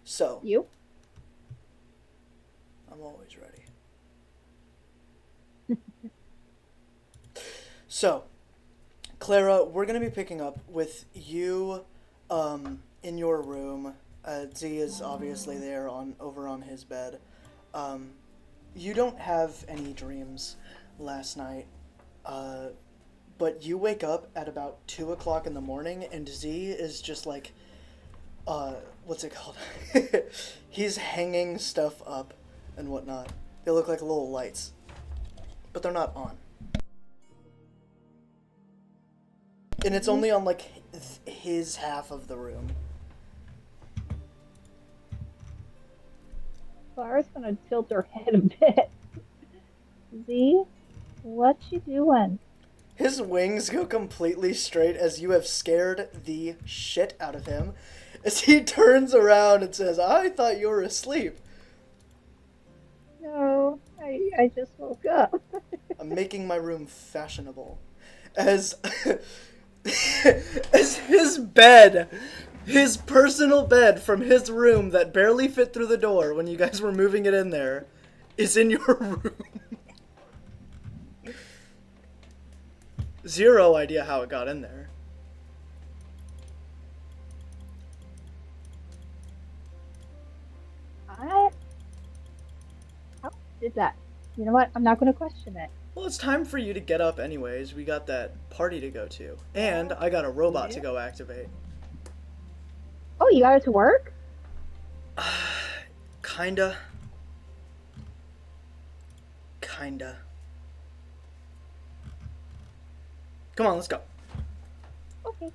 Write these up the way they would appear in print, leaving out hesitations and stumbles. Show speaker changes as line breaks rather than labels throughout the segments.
So,
You?
I'm always ready. So, Clara, we're gonna be picking up with you, in your room. Z is obviously there on over on his bed. Um, you don't have any dreams last night, uh, but you wake up at about 2 o'clock in the morning, and Z is just like, what's it called? He's hanging stuff up and whatnot. They look like little lights, but they're not on. And it's only on like his half of the room.
Clara's gonna tilt her head a bit. Z, what you doing?
His wings go completely straight as you have scared the shit out of him. As he turns around and says, I thought you were asleep.
No, I just woke up.
I'm making my room fashionable. As as his personal bed from his room that barely fit through the door when you guys were moving it in there, is in your room. Zero idea how it got in there.
I How did that? You know what? I'm not gonna question it.
Well, it's time for you to get up anyways. We got that party to go to. And I got a robot to
Yeah.
go activate.
Oh, you got it to work?
Kinda. Kinda. Come on, let's go.
Okay.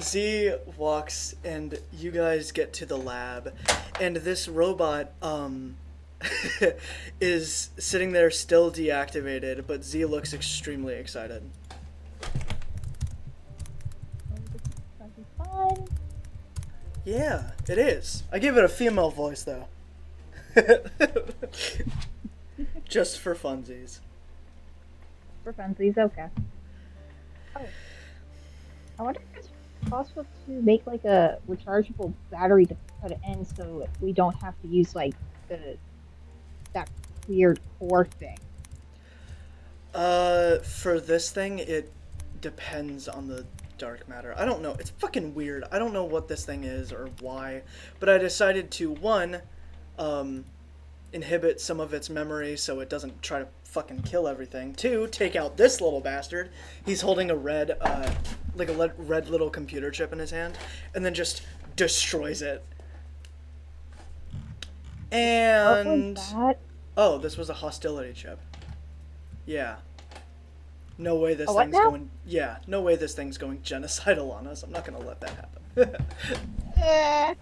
Z walks and you guys get to the lab, and this robot, is sitting there still deactivated, but Z looks extremely excited.
This is gonna be fun.
Yeah, it is. I give it a female voice, though. Just for funsies.
For funsies, okay. Oh, I wonder if it's possible to make like a rechargeable battery to put it in so we don't have to use like the that weird core thing.
For this thing, it depends on the dark matter. I don't know. It's fucking weird. I don't know what this thing is or why, but I decided to, one, um, inhibit some of its memory so it doesn't try to fucking kill everything. Two, take out this little bastard. He's holding a red, like a red little computer chip in his hand, and then just destroys it.
What was
And
that?
oh, this was a hostility chip. Yeah. No way this
A what
thing's
now?
going. Yeah, no way this thing's going genocidal on us. I'm not gonna let that happen.
Eh.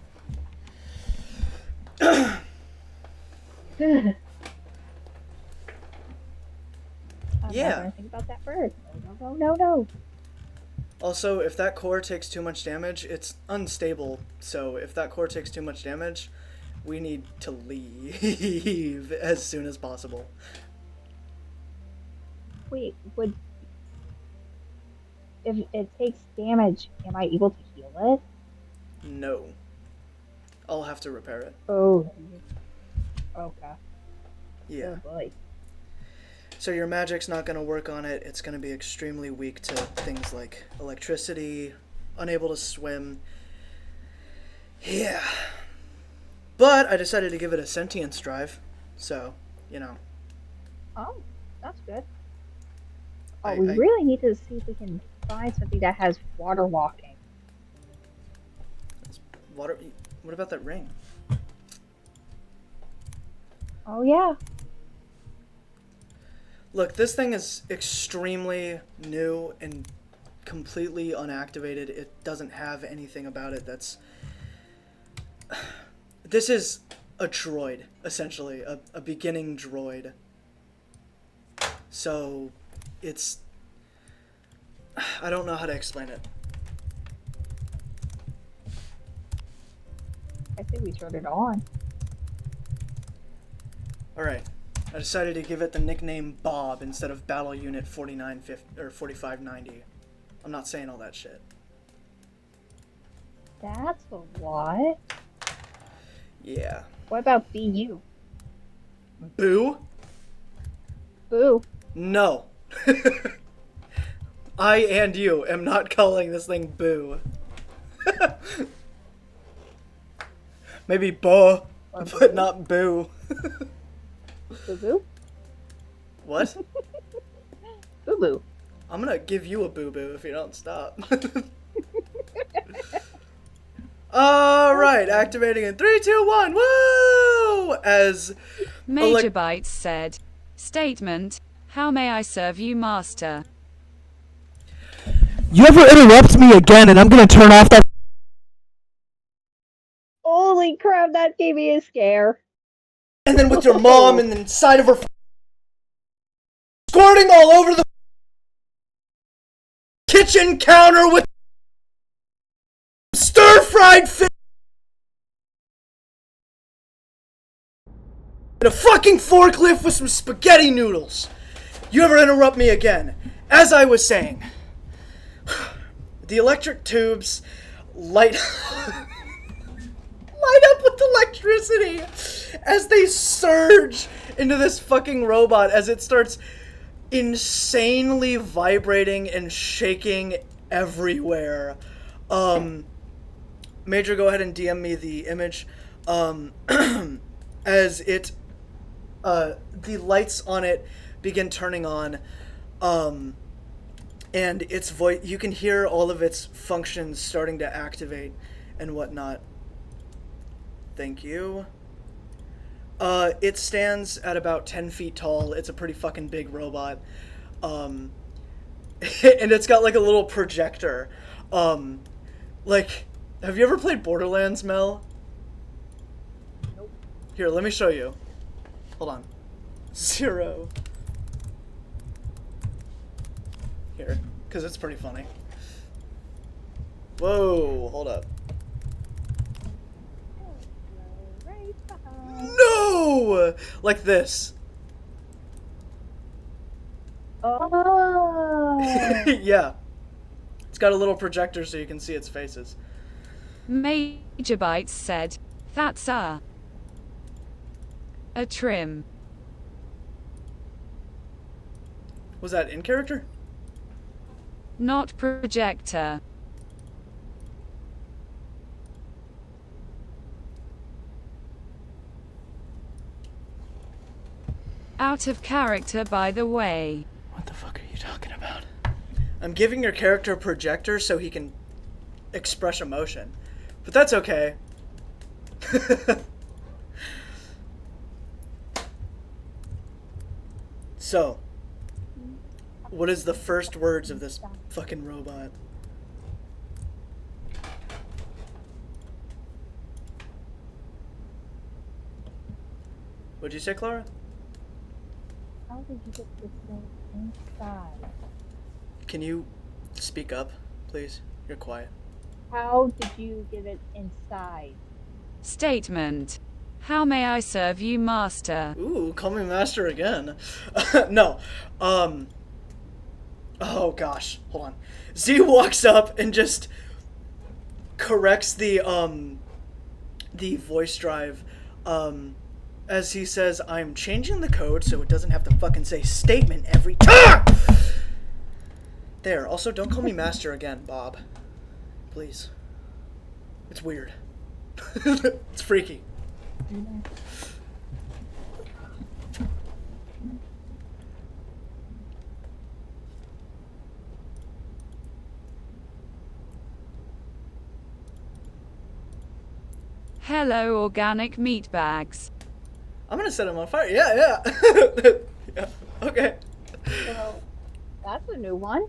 I'm not
Yeah.
gonna think about that first. No, no, no, no, no.
Also, if that core takes too much damage, it's unstable. So if that core takes too much damage, we need to leave as soon as possible.
Wait, would if it takes damage, am I able to heal it?
No. I'll have to repair it.
Oh, okay.
Yeah.
Oh boy.
So your magic's not gonna work on it. It's gonna be extremely weak to things like electricity, unable to swim. Yeah. But I decided to give it a sentience drive. So, you know.
Oh, that's good. Oh,
I,
we
I
really need to see if we can find something that has water walking.
water. What about that ring?
Oh yeah.
Look, this thing is extremely new and completely unactivated. It doesn't have anything about it that's. This is a droid, essentially, a beginning droid. So, it's. I don't know how to explain it.
I think we turned it on.
Alright. I decided to give it the nickname Bob instead of Battle Unit 4950 or 4590. I'm not saying all that shit.
That's a lot.
Yeah.
What about BU?
Boo?
Boo.
No. I and you am not calling this thing Boo. Maybe Bo,
Or
but
Boo.
not Boo.
Boo boo.
What?
Boo boo.
I'm gonna give you a boo-boo if you don't stop. Alright,
Okay.
activating in 3, 2, 1, woo! As
Major Bytes said, statement, how may I serve you, master?
You ever interrupt me again and I'm gonna turn off that.
Holy crap, that gave me a scare.
And then with your mom and the side of her squirting all over the kitchen counter with stir-fried fish and a fucking forklift with some spaghetti noodles. You ever interrupt me again? As I was saying, the electric tubes light light up with electricity as they surge into this fucking robot as it starts insanely vibrating and shaking everywhere. Major, go ahead and DM me the image. As it, the lights on it begin turning on, and its voice, you can hear all of its functions starting to activate and whatnot. Thank you. It stands at about 10 feet tall. It's a pretty fucking big robot. And it's got like a little projector. Like, have you ever played Borderlands, Mel?
Nope.
Here, let me show you. Hold on. 0. Here, because it's pretty funny. Whoa, hold up.
Right behind.
No! Like this.
Oh.
Yeah. It's got a little projector so you can see its faces.
Major Bytes said, that's a trim.
Was that in character?
Not projector. Out of character, by the way.
What the fuck are you talking about? I'm giving your character a projector so he can express emotion. But that's okay. So, what is the first words of this fucking robot? What'd you say, Clara?
How did you get this thing inside?
Can you speak up, please? You're quiet.
How did you get it inside?
Statement, how may I serve you, master?
Ooh, call me master again. No. Oh gosh, hold on. Z walks up and just corrects the voice drive, as he says, I'm changing the code so it doesn't have to fucking say statement every time! There, also don't call me master again, Bob. Please. It's weird. It's freaky.
Hello, organic meat bags.
I'm gonna set him on fire. Yeah. Yeah. Okay.
Well, that's a new one.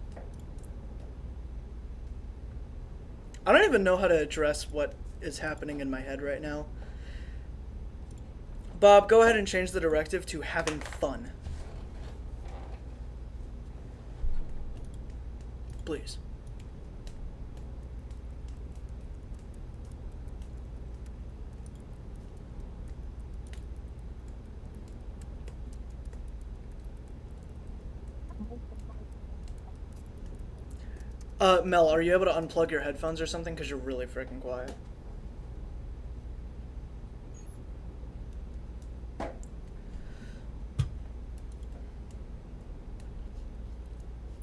I don't even know how to address what is happening in my head right now. Bob, go ahead and change the directive to having fun. Please. Mel, are you able to unplug your headphones or something? Because you're really freaking quiet.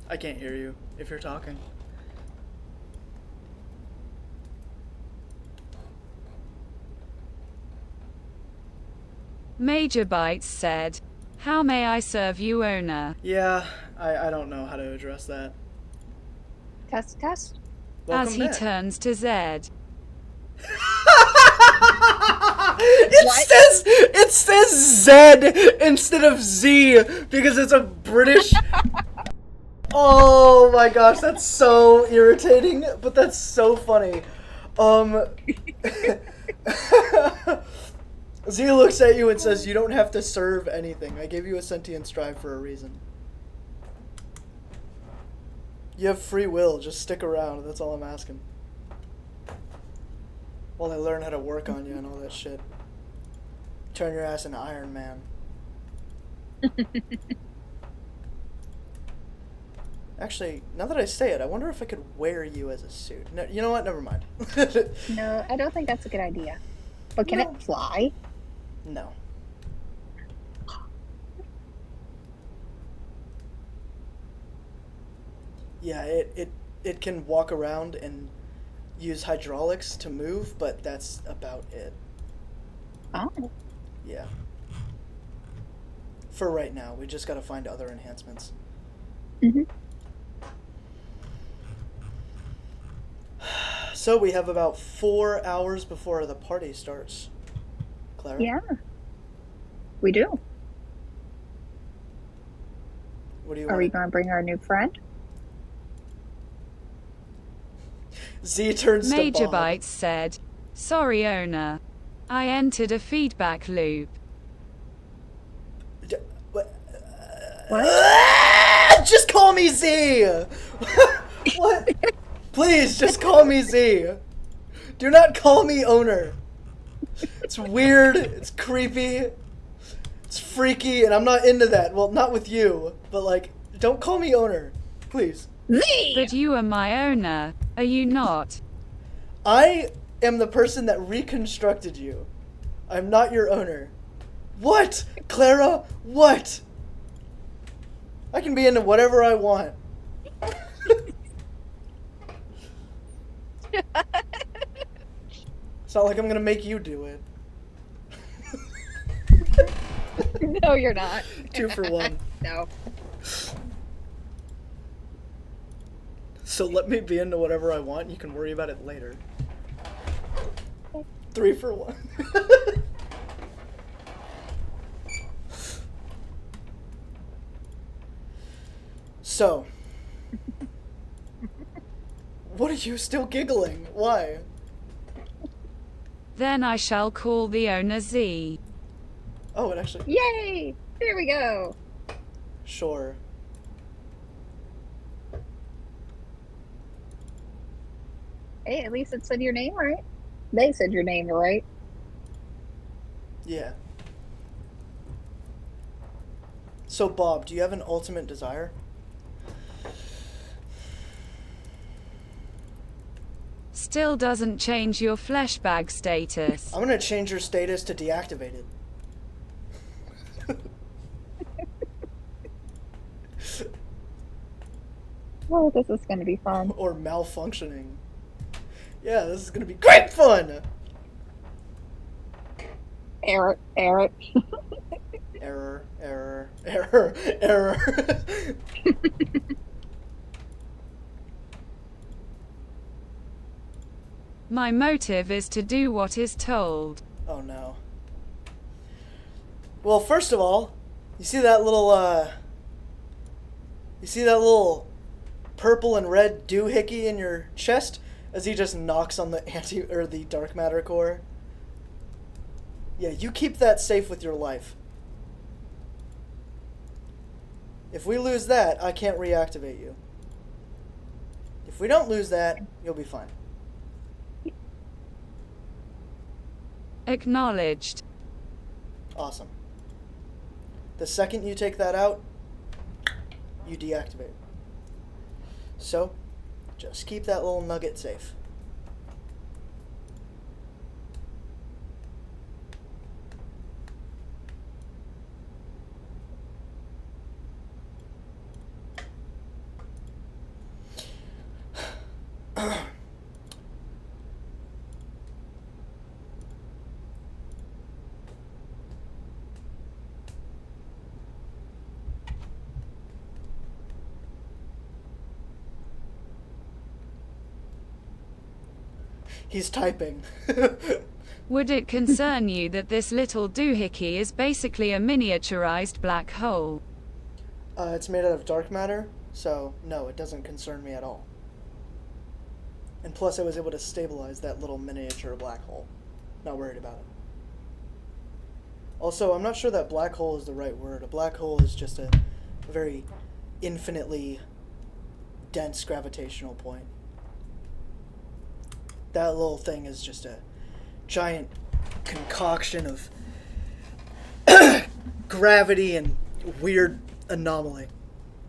I can't hear you if you're talking.
Major Bites said, "How may I serve you, owner?"
Yeah, I don't know how to address that.
Test, test.
Welcome
As he
back.
turns to Zed.
It says Z instead of Z because it's a British. Oh my gosh, that's so irritating, but that's so funny. Z looks at you and says, "You don't have to serve anything. I gave you a sentient strive for a reason. You have free will. Just stick around. That's all I'm asking. While I learn how to work on you and all that shit. Turn your ass into Iron Man." Actually, now that I say it, I wonder if I could wear you as a suit. No, you know what? Never mind.
No, I don't think that's a good idea. But can
No.
it fly?
No. Yeah, it can walk around and use hydraulics to move, but that's about it.
Oh.
Yeah. For right now, we just gotta find other enhancements.
Mm-hmm.
So we have about 4 hours before the party starts. Clara?
Yeah. We do.
What do you
Are we
want?
going to bring our new friend?
Z turns to
Major
Bob.
Bites said, "Sorry, owner. I entered a feedback loop."
What?
Just call me Z! What? Please, just call me Z. Do not call me owner. It's weird, it's creepy, it's freaky, and I'm not into that. Well, not with you, but like, don't call me owner. Please.
Z!
But you are my owner, are you not?
I am the person that reconstructed you. I'm not your owner. What? Clara? What? I can be into whatever I want. It's not like I'm gonna make you do it.
No, you're not.
2 for 1.
No.
So let me be into whatever I want. You can worry about it later. 3 for 1. So, what are you still giggling? Why?
Then I shall call the owner Z.
Oh, it actually.
Yay! There we go.
Sure.
Hey, at least it said your name right. They said your name right.
Yeah. So, Bob, do you have an ultimate desire?
Still doesn't change your flesh bag status.
I'm gonna change your status to deactivated.
Oh, this is going to be fun.
Or malfunctioning. Yeah, this is gonna be great fun!
Error, error.
Error, error, error, error.
My motive is to do what is told.
Oh no. Well, first of all, you see that little, purple and red doohickey in your chest as he just knocks on the the dark matter core? Yeah, you keep that safe with your life. If we lose that, I can't reactivate you. If we don't lose that, you'll be fine.
Acknowledged.
Awesome. The second you take that out, you deactivate. So, Just keep that little nugget safe. He's typing.
Would it concern you that this little doohickey is basically a miniaturized black hole?
It's made out of dark matter, so no, it doesn't concern me at all. And plus I was able to stabilize that little miniature black hole. Not worried about it. Also, I'm not sure that black hole is the right word. A black hole is just a very infinitely dense gravitational point. That little thing is just a giant concoction of gravity and weird anomaly.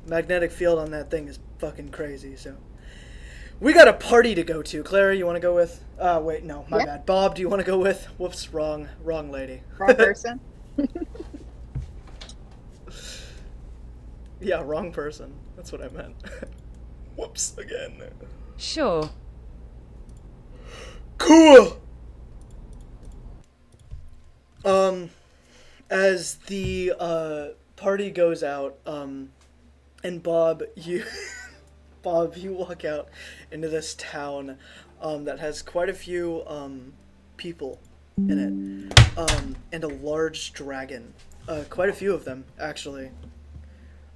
Magnetic field on that thing is fucking crazy, so. We got a party to go to. Clara, you want to go with? Wait, no, my bad. Bob, do you want to go with? Whoops, wrong lady.
Wrong person.
Yeah, wrong person. That's what I meant. Whoops, again.
Sure.
Cool! As the, party goes out, and Bob, you walk out into this town, that has quite a few, people in it, and a large dragon. Quite a few of them, actually.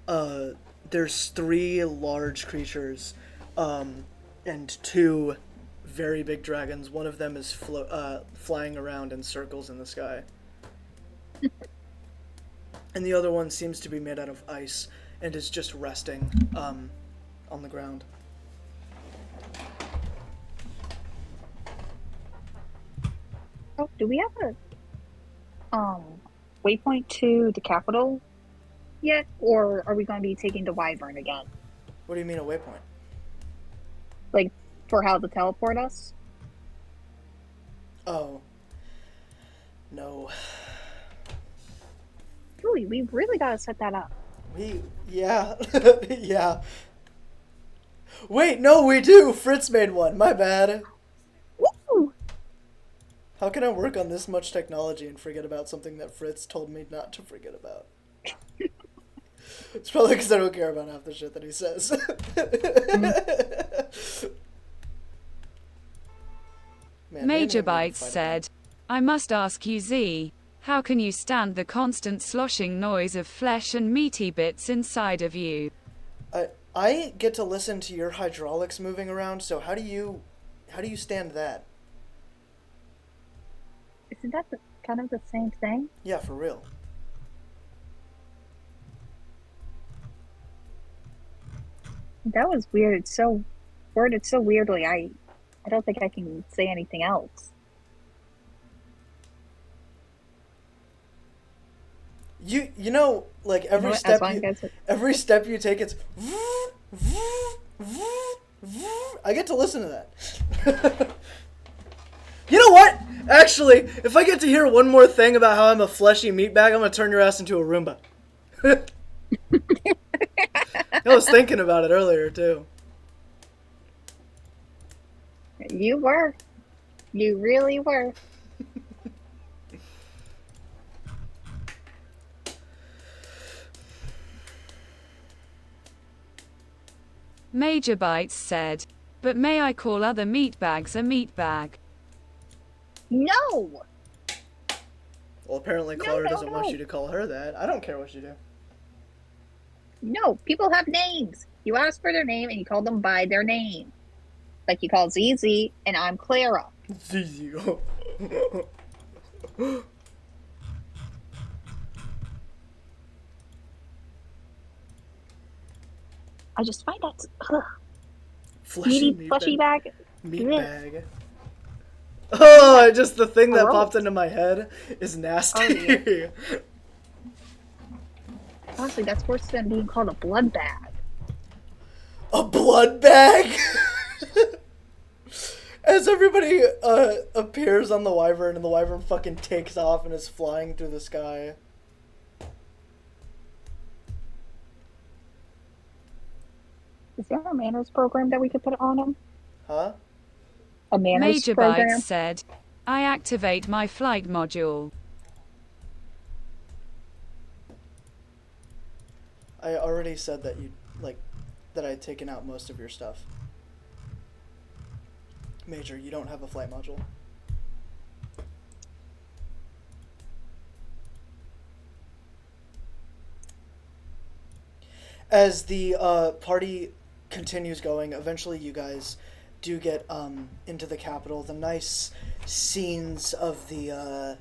There's 3 large creatures, and 2 very big dragons. One of them is flying around in circles in the sky. And the other one seems to be made out of ice and is just resting on the ground.
Oh, do we have a waypoint to the capital yet, or are we going to be taking the Wyvern again?
What do you mean a waypoint?
Like, for how to teleport us?
Oh. No.
Really, we really got to set that up.
Yeah. Yeah. Wait, no, we do! Fritz made one, my bad.
Woo!
How can I work on this much technology and forget about something that Fritz told me not to forget about? It's probably because I don't care about half the shit that he says. Man,
Major Bites said, I must ask you, Z, how can you stand the constant sloshing noise of flesh and meaty bits inside of you?
I get to listen to your hydraulics moving around, so how do you stand that?
Isn't that kind of the same thing?
Yeah, for real.
That was weird. It's so worded so weirdly. I don't think I can say anything else.
You know, like every step you take, it's. I get to listen to that. You know what? Actually, if I get to hear one more thing about how I'm a fleshy meatbag, I'm gonna turn your ass into a Roomba. I was thinking about it earlier too.
You were. You really were.
Major Bites said, but may I call other meatbags a meatbag?
No!
Well, apparently Clara doesn't want you to call her that. I don't care what you do.
No, people have names. You ask for their name and you call them by their name. Like you call ZZ and I'm Clara.
ZZ.
I just find that
Fleshy
bag.
Meatbag. Oh, just the thing that popped into my head is nasty.
Oh, yeah. Honestly, that's worse than being called a blood bag.
A blood bag? As everybody appears on the wyvern, and the wyvern fucking takes off and is flying through the sky.
Is there a manners program that we could put on him?
Huh?
A manners
Major
program?
Bites said, I activate my flight module.
I already said that that I had taken out most of your stuff. Major, you don't have a flight module. As the party continues going, eventually you guys do get into the capital. The nice scenes of the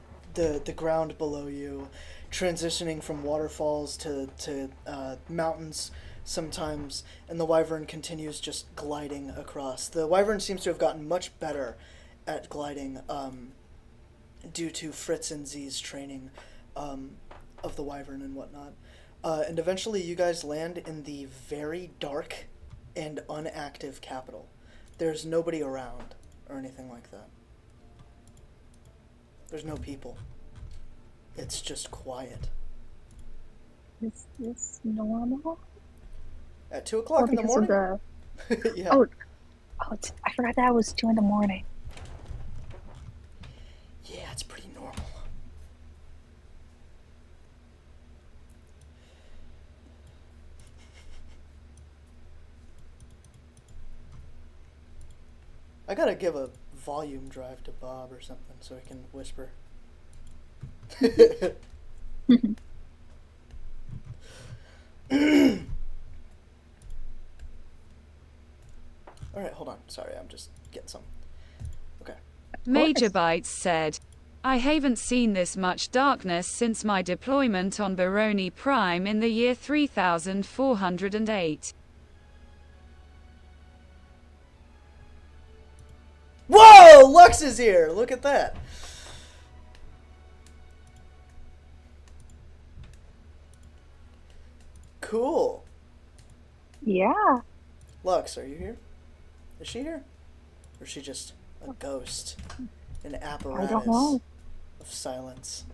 ground below you, transitioning from waterfalls to mountains sometimes, and the wyvern continues just gliding across. The wyvern seems to have gotten much better at gliding due to Fritz and Z's training of the wyvern and whatnot. And eventually you guys land in the very dark and unactive capital. There's nobody around or anything like that. There's no people. It's just quiet.
Is this normal?
At 2 o'clock in the
Because of
morning?
the...
Yeah.
Oh, I forgot that was 2 in the morning.
Yeah, it's pretty normal. I gotta give a volume drive to Bob or something so he can whisper. Alright, hold on. Sorry, I'm just getting some. Okay.
Major Bites said, I haven't seen this much darkness since my deployment on Baroni Prime in the year 3408.
Whoa! Lux is here! Look at that. Cool.
Yeah.
Lux, are you here? Is she here? Or is she just a ghost? An apparatus
I don't know.
of silence.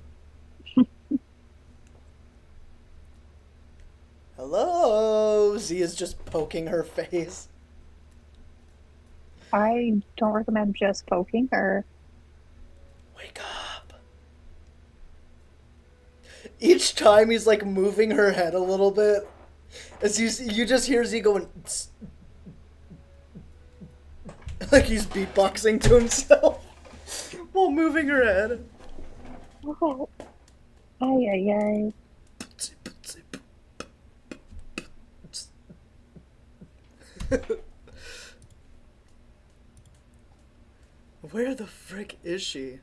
Hello! Z is just poking her face.
I don't recommend just poking her.
Wake up. Each time he's like moving her head a little bit. As you just hear Z going tss, like he's beatboxing to himself while moving her head.
Oh. Ay, ay, ay.
Where the frick is she?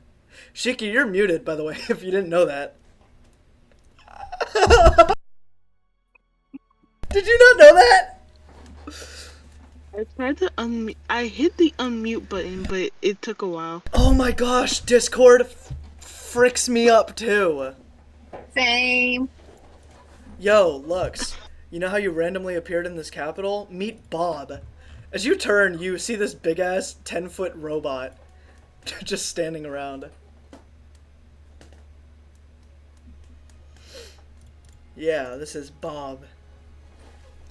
Shiki, you're muted, by the way, if you didn't know that. Did you not know that?
I tried to unmute. I hit the unmute button, but it took a while.
Oh my gosh, Discord fricks me up too.
Same.
Yo, Lux, you know how you randomly appeared in this capital? Meet Bob. As you turn, you see this big-ass 10-foot robot just standing around. Yeah, this is Bob.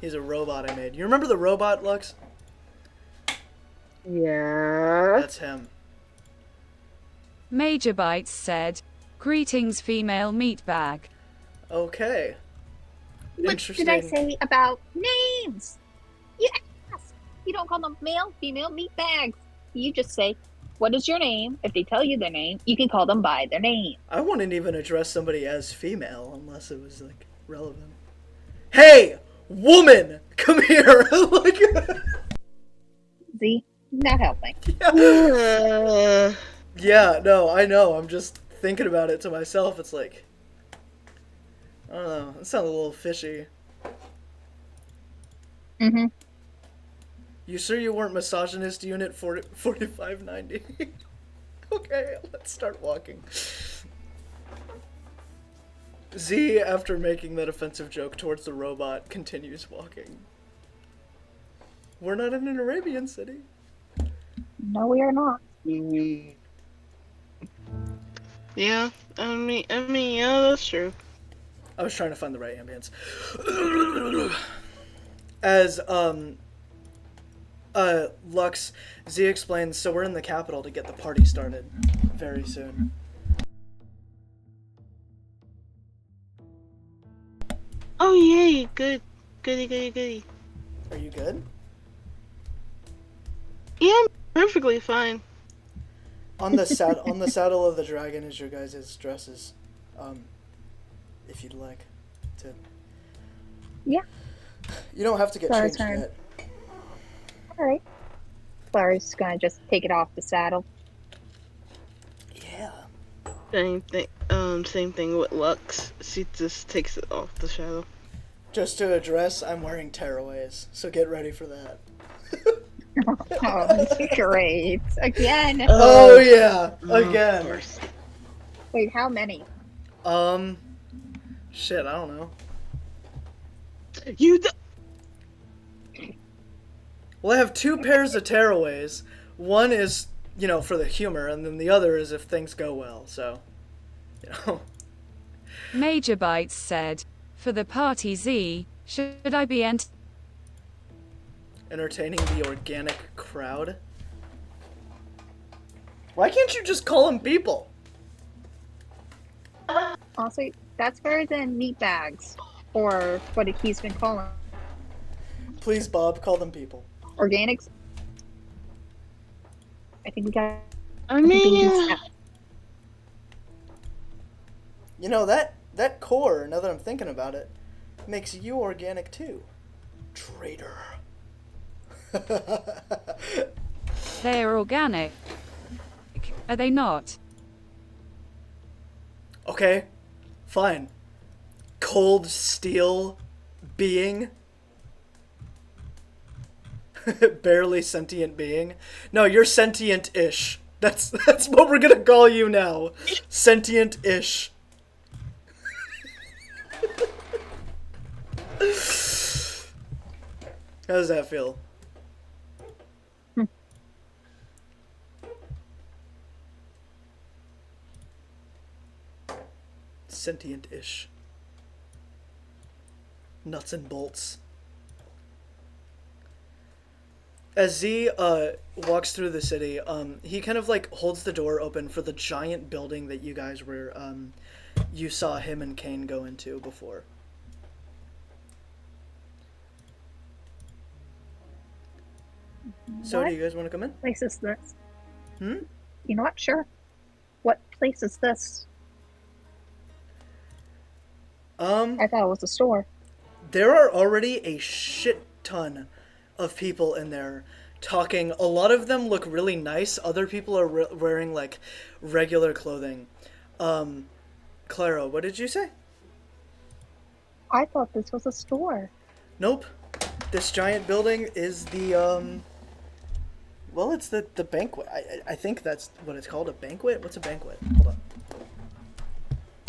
He's a robot I made. You remember the robot, Lux?
Yeah.
That's him.
Major Bites said, greetings female meatbag.
Okay.
What
Interesting.
did I say about names? You ask. You don't call them male, female, meat bags. You just say, what is your name? If they tell you their name, you can call them by their name.
I wouldn't even address somebody as female unless it was, like, relevant. Hey! Woman! Come here! Like,
See? Not helping.
yeah, no, I know. I'm just thinking about it to myself. It's like, I don't know. It sounds a little fishy.
Mm-hmm.
You sure you weren't misogynist unit 4590? Okay, let's start walking. Z, after making that offensive joke towards the robot, continues walking. We're not in an Arabian city.
No, we are not.
Mm. Yeah, yeah, that's true.
I was trying to find the right ambience. As Lux Z explains, so we're in the capital to get the party started very soon.
Oh yay, good, goody, goody, goody.
Are you good?
Yeah, I'm perfectly fine.
On the saddle of the dragon is your guys' dresses, um, if you'd like to.
Yeah,
You don't have to get
it's our
changed
turn.
yet.
All right. Clara's gonna just take it off the saddle.
Yeah.
Same thing with Lux. She just takes it off the shadow.
Just to address, I'm wearing tearaways, so get ready for that.
Oh, great. Again.
Oh yeah,
Of
again.
course.
Wait, how many?
Um, shit, I don't know.
You.
Well, I have two pairs of tearaways. One is, for the humor, and then the other is if things go well. So, you know.
Major Bites said, for the party Z, should I be
Entertaining the organic crowd. Why can't you just call them people?
Also, that's better than meat bags, or what he's been calling
Please, Bob, call them people.
organics. I think we got
I
the baby
mean,
step.
You know, that core, now that I'm thinking about it, makes you organic too. Traitor.
they are organic? Are they not?
Okay, fine. Cold steel being. Barely sentient being. No, you're sentient-ish. That's what we're gonna call you now. Sentient-ish. How does that feel? Sentient-ish. Nuts and bolts. As Z walks through the city, he kind of like holds the door open for the giant building that you guys were you saw him and Kane go into before. So,
What
do you guys want to come in?
place is this?
Hmm?
You're not sure? What place is this? I thought it was a store.
There are already a shit ton of people in there talking. A lot of them look really nice. Other people are wearing like regular clothing. Clara, what did you say?
I thought this was a store.
Nope. This giant building is the well, it's the banquet. I think that's what it's called, a banquet? What's a banquet? Hold on.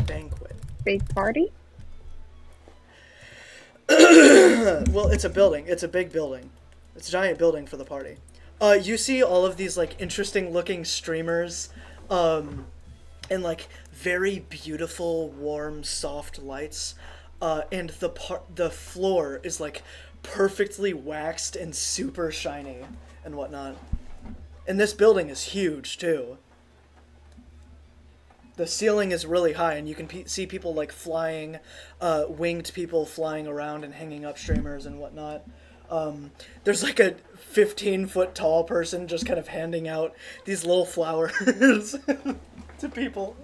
Banquet.
Big party?
Well, it's a building. It's a big building. It's a giant building for the party. You see all of these like interesting looking streamers, and like very beautiful, warm, soft lights, and the floor is like perfectly waxed and super shiny and whatnot. And this building is huge too. The ceiling is really high, and you can see people like flying, winged people flying around and hanging up streamers and whatnot. There's like a 15-foot tall person just kind of handing out these little flowers to people.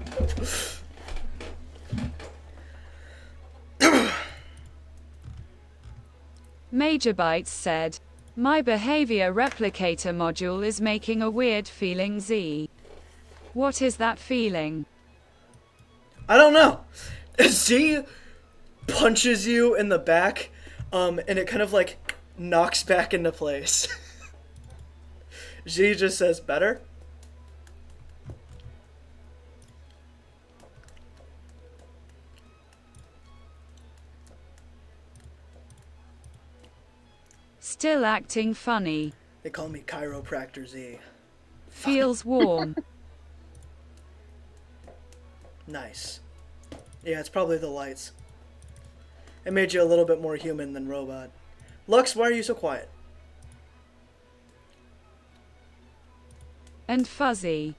Major Bites said, my behavior replicator module is making a weird feeling Z. What is that feeling?
I don't know. Z punches you in the back, and it kind of like knocks back into place. Z just says, better?
Still acting funny.
They call me Chiropractor Z.
Feels warm.
Nice. Yeah, it's probably the lights. It made you a little bit more human than robot. Lux, why are you so quiet?
And fuzzy.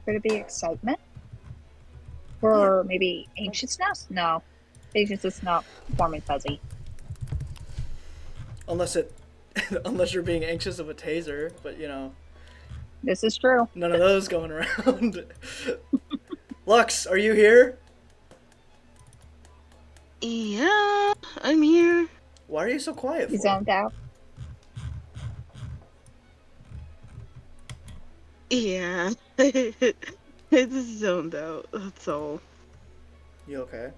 Could it be excitement? Or maybe anxiousness? No. Anxiousness is not warm and fuzzy.
Unless you're being anxious of a taser, but you know.
This is true.
None of those going around. Lux, are you here?
Yeah, I'm here.
Why are you so quiet
You
for?
zoned out.
Yeah. It's zoned out, that's all.
You okay?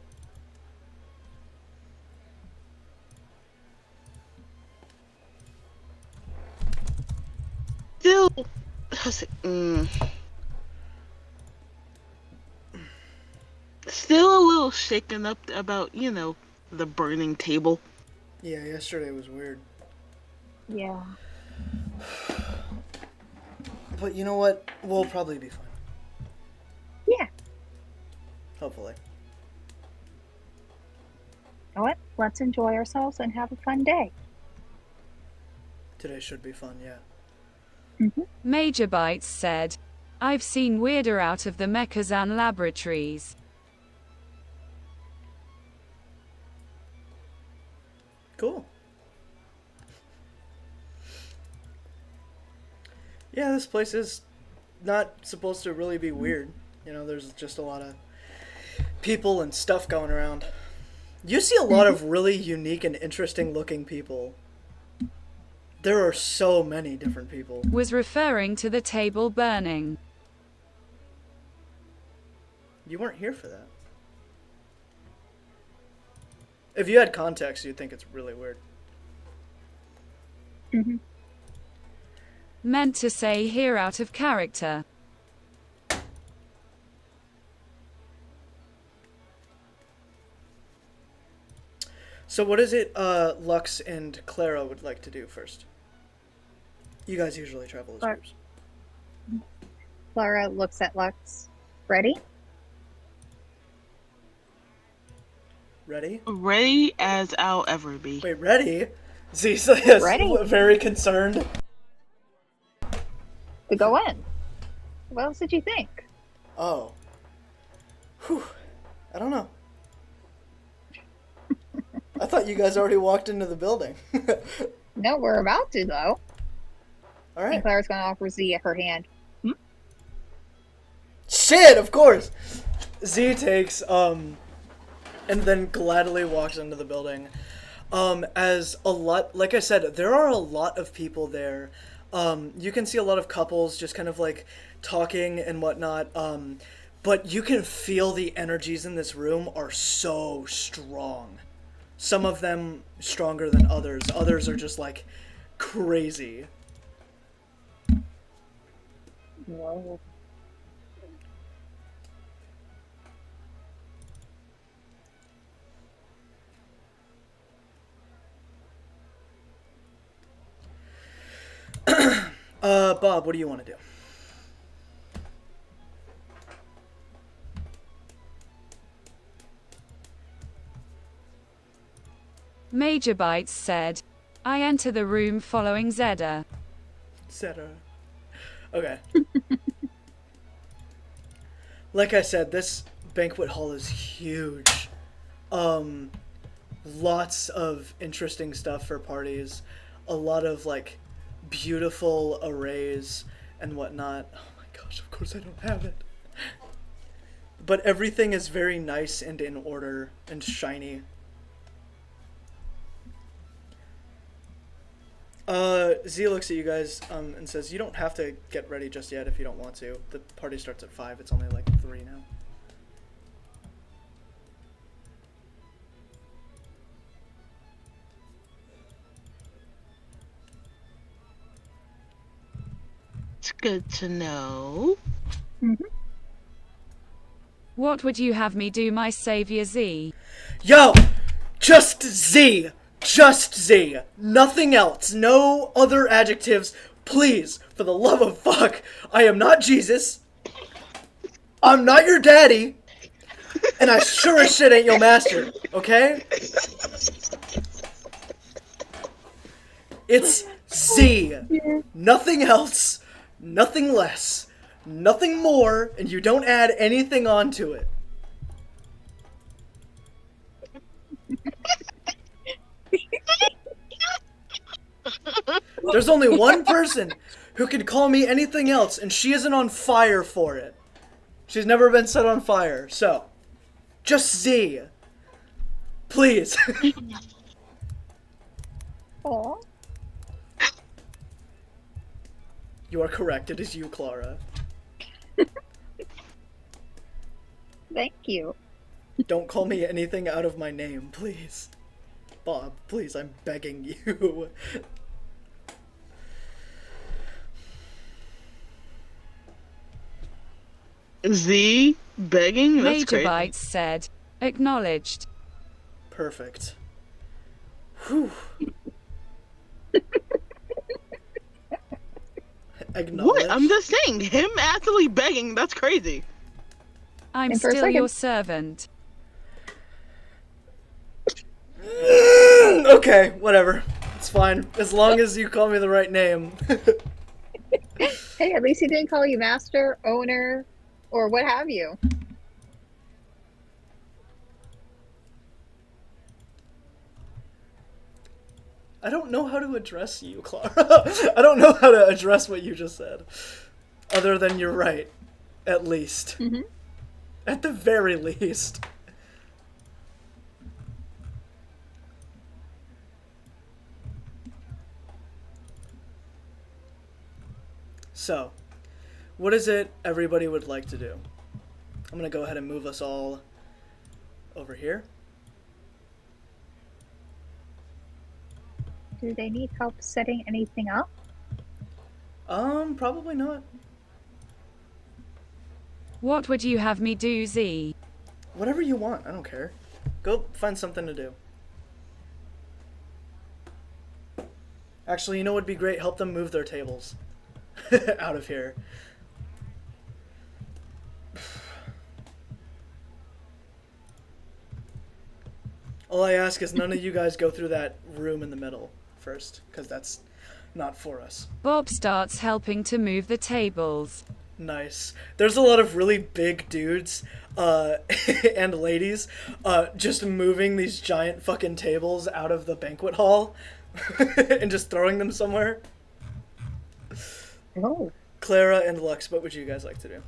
Still, still a little shaken up about, the burning table.
Yeah, yesterday was weird.
Yeah.
But you know what? We'll probably be fine.
Yeah.
Hopefully.
You know what? Let's enjoy ourselves and have a fun day.
Today should be fun, yeah.
Major Bites said, I've seen weirder out of the Mechazan laboratories.
Cool. Yeah, this place is not supposed to really be weird. You know, there's just a lot of people and stuff going around. You see a lot of really unique and interesting looking people. There are so many different people.
Was referring to the table burning.
You weren't here for that. If you had context, you'd think it's really weird.
Meant to say here out of character.
So what is it Lux and Clara would like to do first? You guys usually travel as groups.
Clara looks at Lux. Ready?
Ready?
Ready as I'll ever be.
Wait, ready? Z's is
Ready.
very concerned.
To go in. What else did you think?
Oh. Whew. I don't know. I thought you guys already walked into the building.
No, we're about to, though.
All
And
right.
Clara's going to offer Z her hand.
Shit, of course. Z takes and then gladly walks into the building. As a lot, like I said, there are a lot of people there. You can see a lot of couples just kind of like talking and whatnot. But you can feel the energies in this room are so strong. Some of them stronger than others. Others are just like crazy.
Whoa.
Bob, what do you want to do?
Major Bites said, I enter the room following Zedda.
Etc. Okay. Like I said, this banquet hall is huge. Lots of interesting stuff for parties. A lot of like beautiful arrays and whatnot. Oh my gosh, of course I don't have it. But everything is very nice and in order and shiny. Z looks at you guys and says, you don't have to get ready just yet if you don't want to. The party starts at 5. It's only like 3 now.
It's good to know.
What would you have me do, my savior Z?
Yo! Just Z! Just Z! Nothing else. No other adjectives. Please, for the love of fuck, I am not Jesus. I'm not your daddy. And I sure as shit ain't your master, okay? It's Z. Nothing else, nothing less, nothing more, and you don't add anything onto it. There's only one person who can call me anything else, and she isn't on fire for it. She's never been set on fire, so just Z. Please.
Aw.
You are correct. It is you, Clara.
Thank you.
Don't call me anything out of my name, please. Bob, please, I'm begging you.
Z begging? That's
Major
crazy.
Bites said, acknowledged.
Perfect. Whew. Acknowledge.
What? I'm just saying, him actually begging, that's crazy.
I'm
And for a
still
second-
your servant.
Okay, whatever. It's fine. As long as you call me the right name.
Hey, at least he didn't call you master, owner, or what have you.
I don't know how to address you, Clara. I don't know how to address what you just said. Other than you're right. At least.
Mm-hmm.
At the very least. So, what is it everybody would like to do? I'm gonna go ahead and move us all over here.
Do they need help setting anything up?
Probably not.
What would you have me do, Z?
Whatever you want, I don't care. Go find something to do. Actually, you know what would be great? Help them move their tables out of here. All I ask is none of you guys go through that room in the middle first, because that's not for us.
Bob starts helping to move the tables.
Nice. There's a lot of really big dudes and ladies just moving these giant fucking tables out of the banquet hall and just throwing them somewhere.
Oh.
Clara and Lux, what would you guys like to do?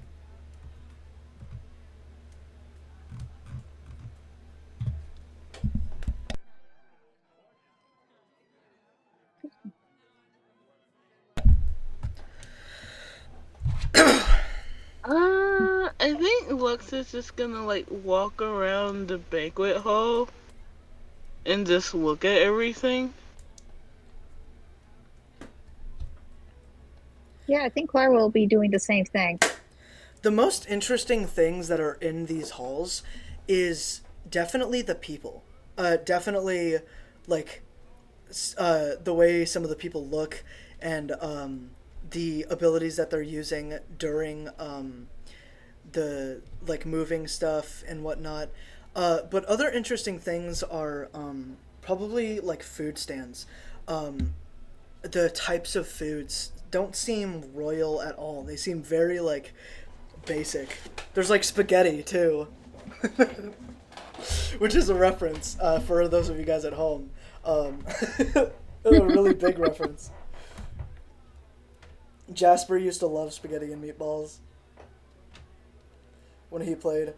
I think Lux is just gonna like walk around the banquet hall and just look at everything.
Yeah, I think Clara will be doing the same thing.
The most interesting things that are in these halls is definitely the people. Definitely, like, the way some of the people look and the abilities that they're using during the, like, moving stuff and whatnot. But other interesting things are probably, like, food stands. The types of foods don't seem royal at all. They seem very, like, basic. There's, like, spaghetti, too. Which is a reference for those of you guys at home. A really big reference. Jasper used to love spaghetti and meatballs when he played.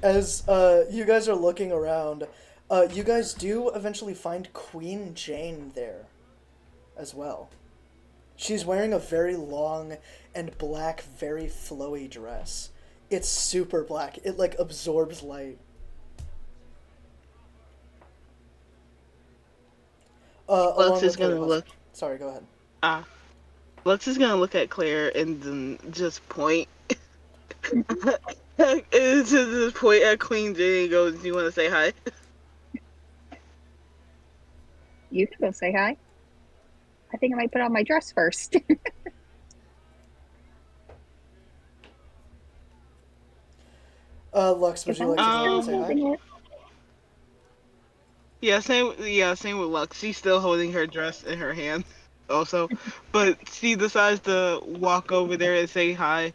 As you guys are looking around, you guys do eventually find Queen Jane there as well. She's wearing a very long and black, very flowy dress. It's super black. It, like, absorbs light.
Lux is gonna look.
Sorry, go ahead.
Lux is gonna look at Claire and then just point. Just point at Queen Jane and go, "Do you want to say hi?"
You can go say hi. I think I might put on my dress first.
Lux, would
Because
you
I'm
like to go and
still
say hi?
holding it.
Same with Lux. She's still holding her dress in her hand, also, but she decides to walk over there and say hi.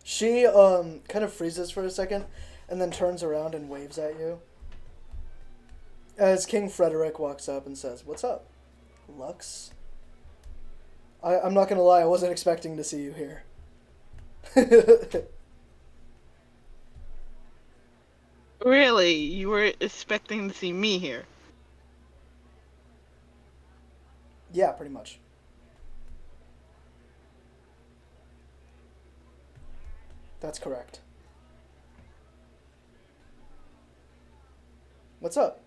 She kind of freezes for a second, and then turns around and waves at you. As King Frederick walks up and says, "What's up, Lux?" I'm not gonna lie, I wasn't expecting to see you here.
Really, you were expecting to see me here?
Yeah, pretty much. That's correct. What's up?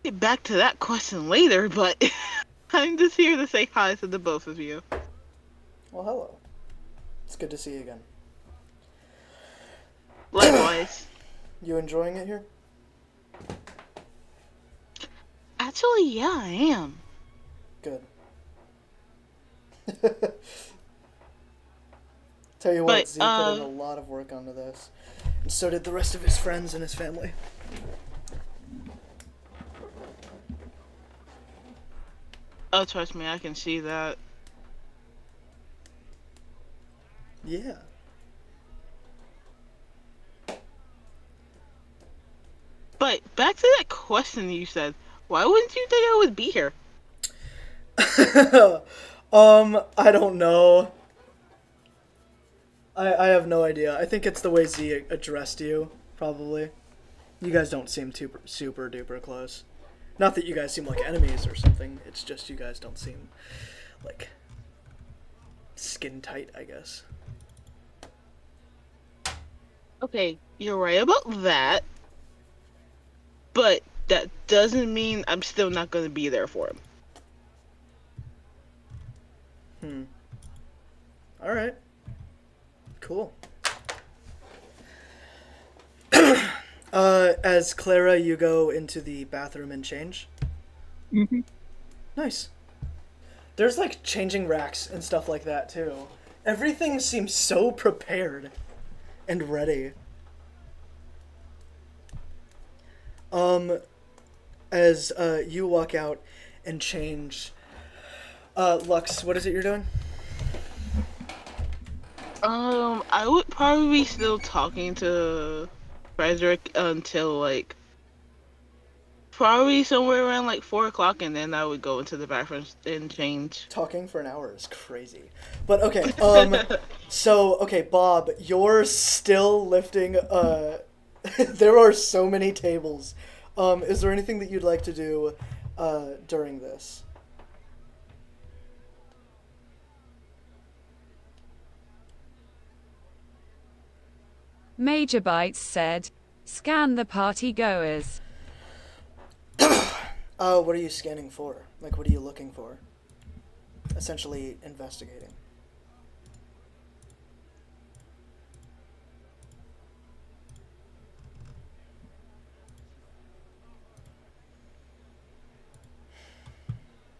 Get back to that question later, but I'm just here to say hi to the both of you.
Well, hello. It's good to see you again.
Likewise.
You enjoying it here?
Actually, yeah, I am.
Good. Tell you what,
But,
Z put in a lot of work onto this. And so did the rest of his friends and his family.
oh, trust me, I can see that.
Yeah.
But, back to that question you said, why wouldn't you think I would be here?
I don't know. I have no idea. I think it's the way Z addressed you, probably. You guys don't seem super duper close. Not that you guys seem like enemies or something. It's just you guys don't seem like skin tight, I guess.
Okay, you're right about that. But that doesn't mean I'm still not going to be there for him.
Alright. Cool. As Clara, you go into the bathroom and change.
Mm-hmm.
Nice. There's like changing racks and stuff like that too. Everything seems so prepared and ready. As you walk out and change, Lux, what is it you're doing?
I would probably be still talking to Frederick until like probably somewhere around like 4 o'clock, and then I would go into the bathroom and change.
Talking for an hour is crazy. But okay, so okay, Bob, you're still lifting there are so many tables. Is there anything that you'd like to do during this?
Major Bites said, scan the party goers.
What are you scanning for? Like, what are you looking for? Essentially investigating.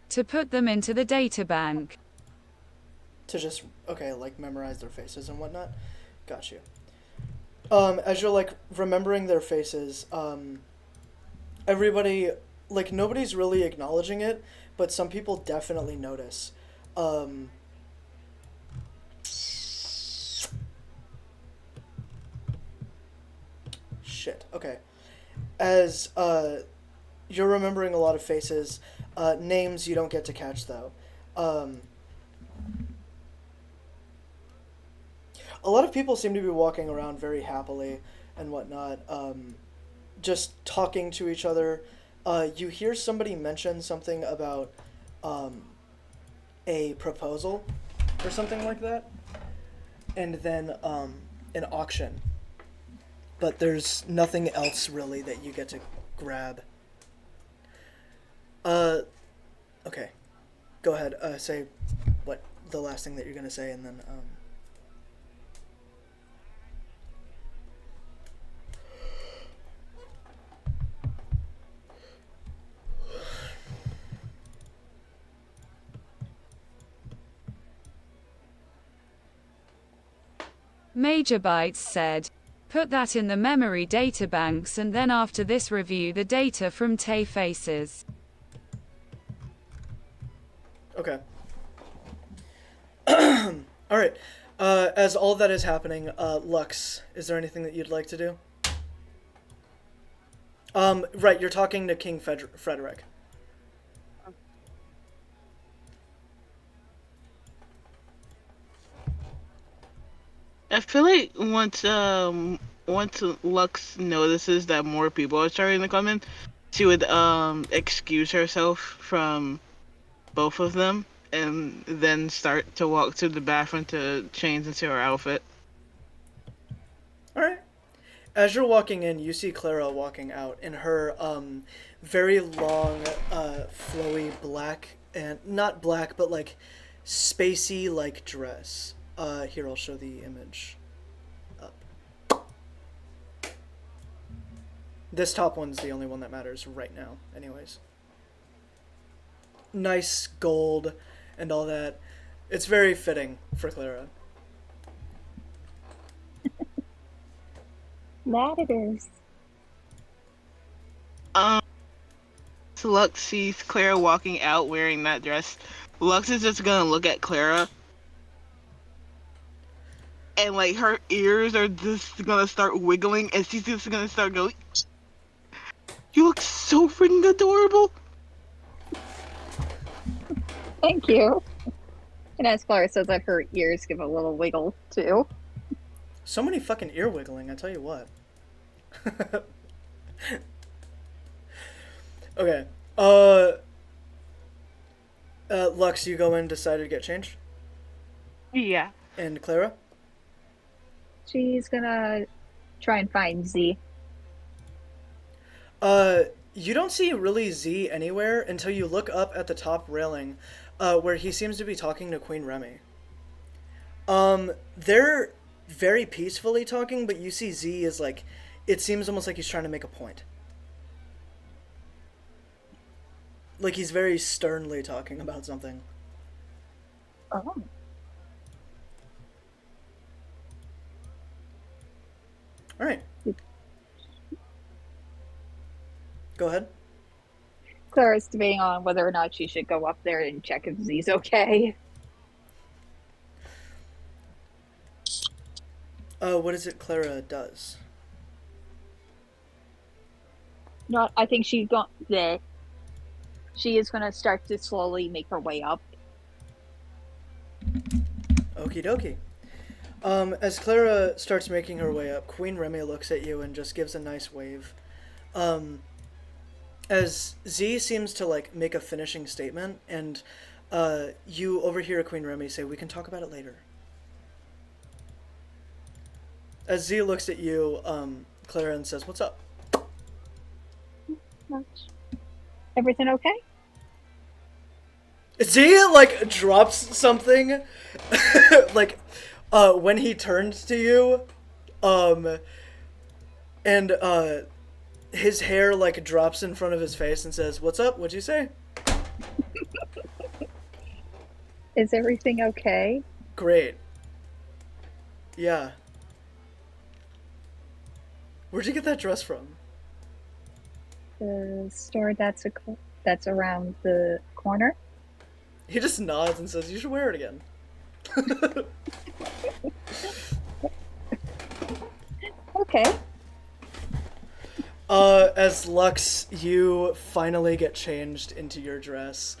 To put them into the data bank.
To just, okay, like memorize their faces and whatnot? Got you. As you're like remembering their faces, everybody, like nobody's really acknowledging it, but some people definitely notice. Shit, okay. As, you're remembering a lot of faces, names you don't get to catch though. A lot of people seem to be walking around very happily and whatnot, just talking to each other. You hear somebody mention something about a proposal or something like that, and then an auction. But there's nothing else really that you get to grab. Okay. Go ahead. Say what the last thing that you're gonna say, and then
Major Bytes said. Put that in the memory databanks and then after this review the data from Tay Faces.
Okay. Alright. As all that is happening, Lux, is there anything that you'd like to do? Right, you're talking to King Frederick.
I feel like once Lux notices that more people are starting to come in, she would excuse herself from both of them and then start to walk to the bathroom to change into her outfit.
Alright. As you're walking in, you see Clara walking out in her very long, flowy black, and not black, but like spacey like dress. Here, I'll show the image up. This top one's the only one that matters right now, anyways. Nice gold and all that. It's very fitting for Clara.
That it is.
So Lux sees Clara walking out wearing that dress. Lux is just gonna look at Clara, and like her ears are just gonna start wiggling, and she's just gonna start going, "You look so freaking adorable."
Thank you. And as Clara says that, her ears give a little wiggle too.
So many fucking ear wiggling, I tell you what. Okay. Lux, you go in, decided to get changed?
Yeah.
And Clara?
She's gonna try and find Z.
You don't see really Z anywhere until you look up at the top railing, where he seems to be talking to Queen Remy. They're very peacefully talking, but you see Z is like, it seems almost like he's trying to make a point. Like he's very sternly talking about something.
Oh.
Alright. Go ahead.
Clara's debating on whether or not she should go up there and check if Z's okay.
What is it Clara does?
Not. I think she got there. She is gonna start to slowly make her way up.
Okie dokie. As Clara starts making her way up, Queen Remy looks at you and just gives a nice wave. As Z seems to like make a finishing statement, and you overhear Queen Remy say, "We can talk about it later." As Z looks at you, Clara, and says, "What's up?"
Much. Everything okay?
Z like drops something, like when he turns to you, and his hair like drops in front of his face and says, "What's up? What'd you say?"
Is everything okay?
Great. Yeah. Where'd you get that dress from?
The store that's around the corner.
He just nods and says, "You should wear it again."
Okay.
As Lux, you finally get changed into your dress.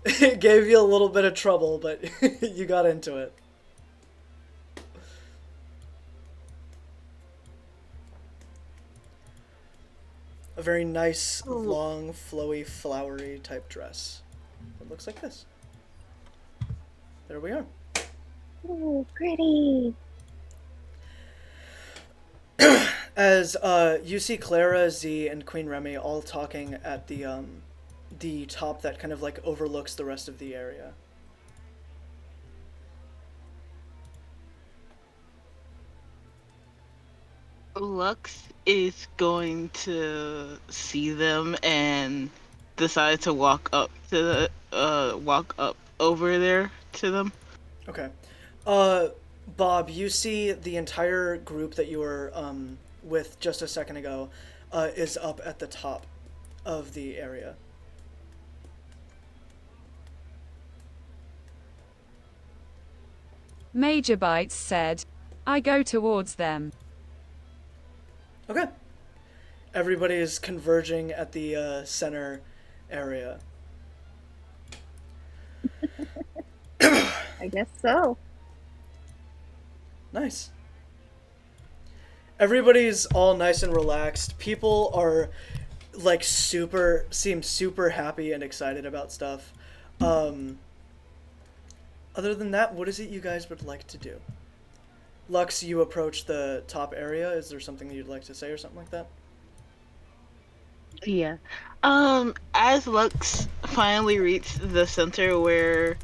It gave you a little bit of trouble, but you got into it. A very nice, long, flowy, flowery type dress. It looks like this. There we are.
Ooh, pretty.
As you see Clara, Z, and Queen Remy all talking at the top that kind of like overlooks the rest of the area.
Lux is going to see them and decide to walk up over there to them.
Okay. Bob, you see the entire group that you were with just a second ago is up at the top of the area.
Major Bites said, I go towards them.
Okay. Everybody is converging at the center area.
I guess so.
Nice. Everybody's all nice and relaxed. People are like seem super happy and excited about stuff. Other than that, what is it you guys would like to do? Lux, you approach the top area. Is there something you'd like to say or something like that?
Yeah. As Lux finally reached the center where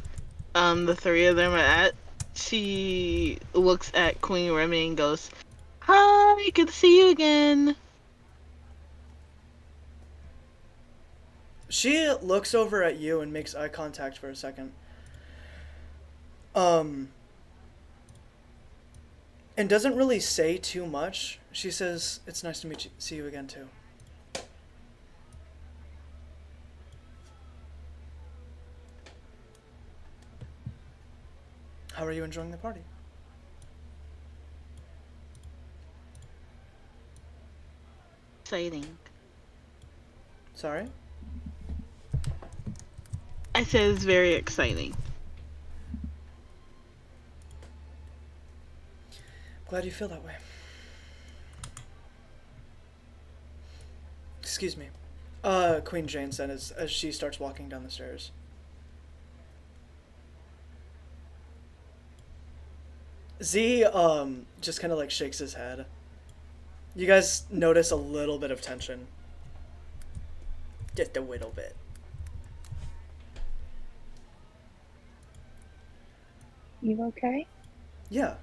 the three of them are at, she looks at Queen Remy and goes, "Hi, good to see you again."
She looks over at you and makes eye contact for a second. And doesn't really say too much. She says, "It's nice to see you again too." How are you enjoying the party?
Exciting.
Sorry?
I said it's very exciting.
Glad you feel that way. Excuse me. Queen Jane said as she starts walking down the stairs. Z, just kind of like shakes his head. You guys notice a little bit of tension. Just a little bit.
You okay?
Yeah.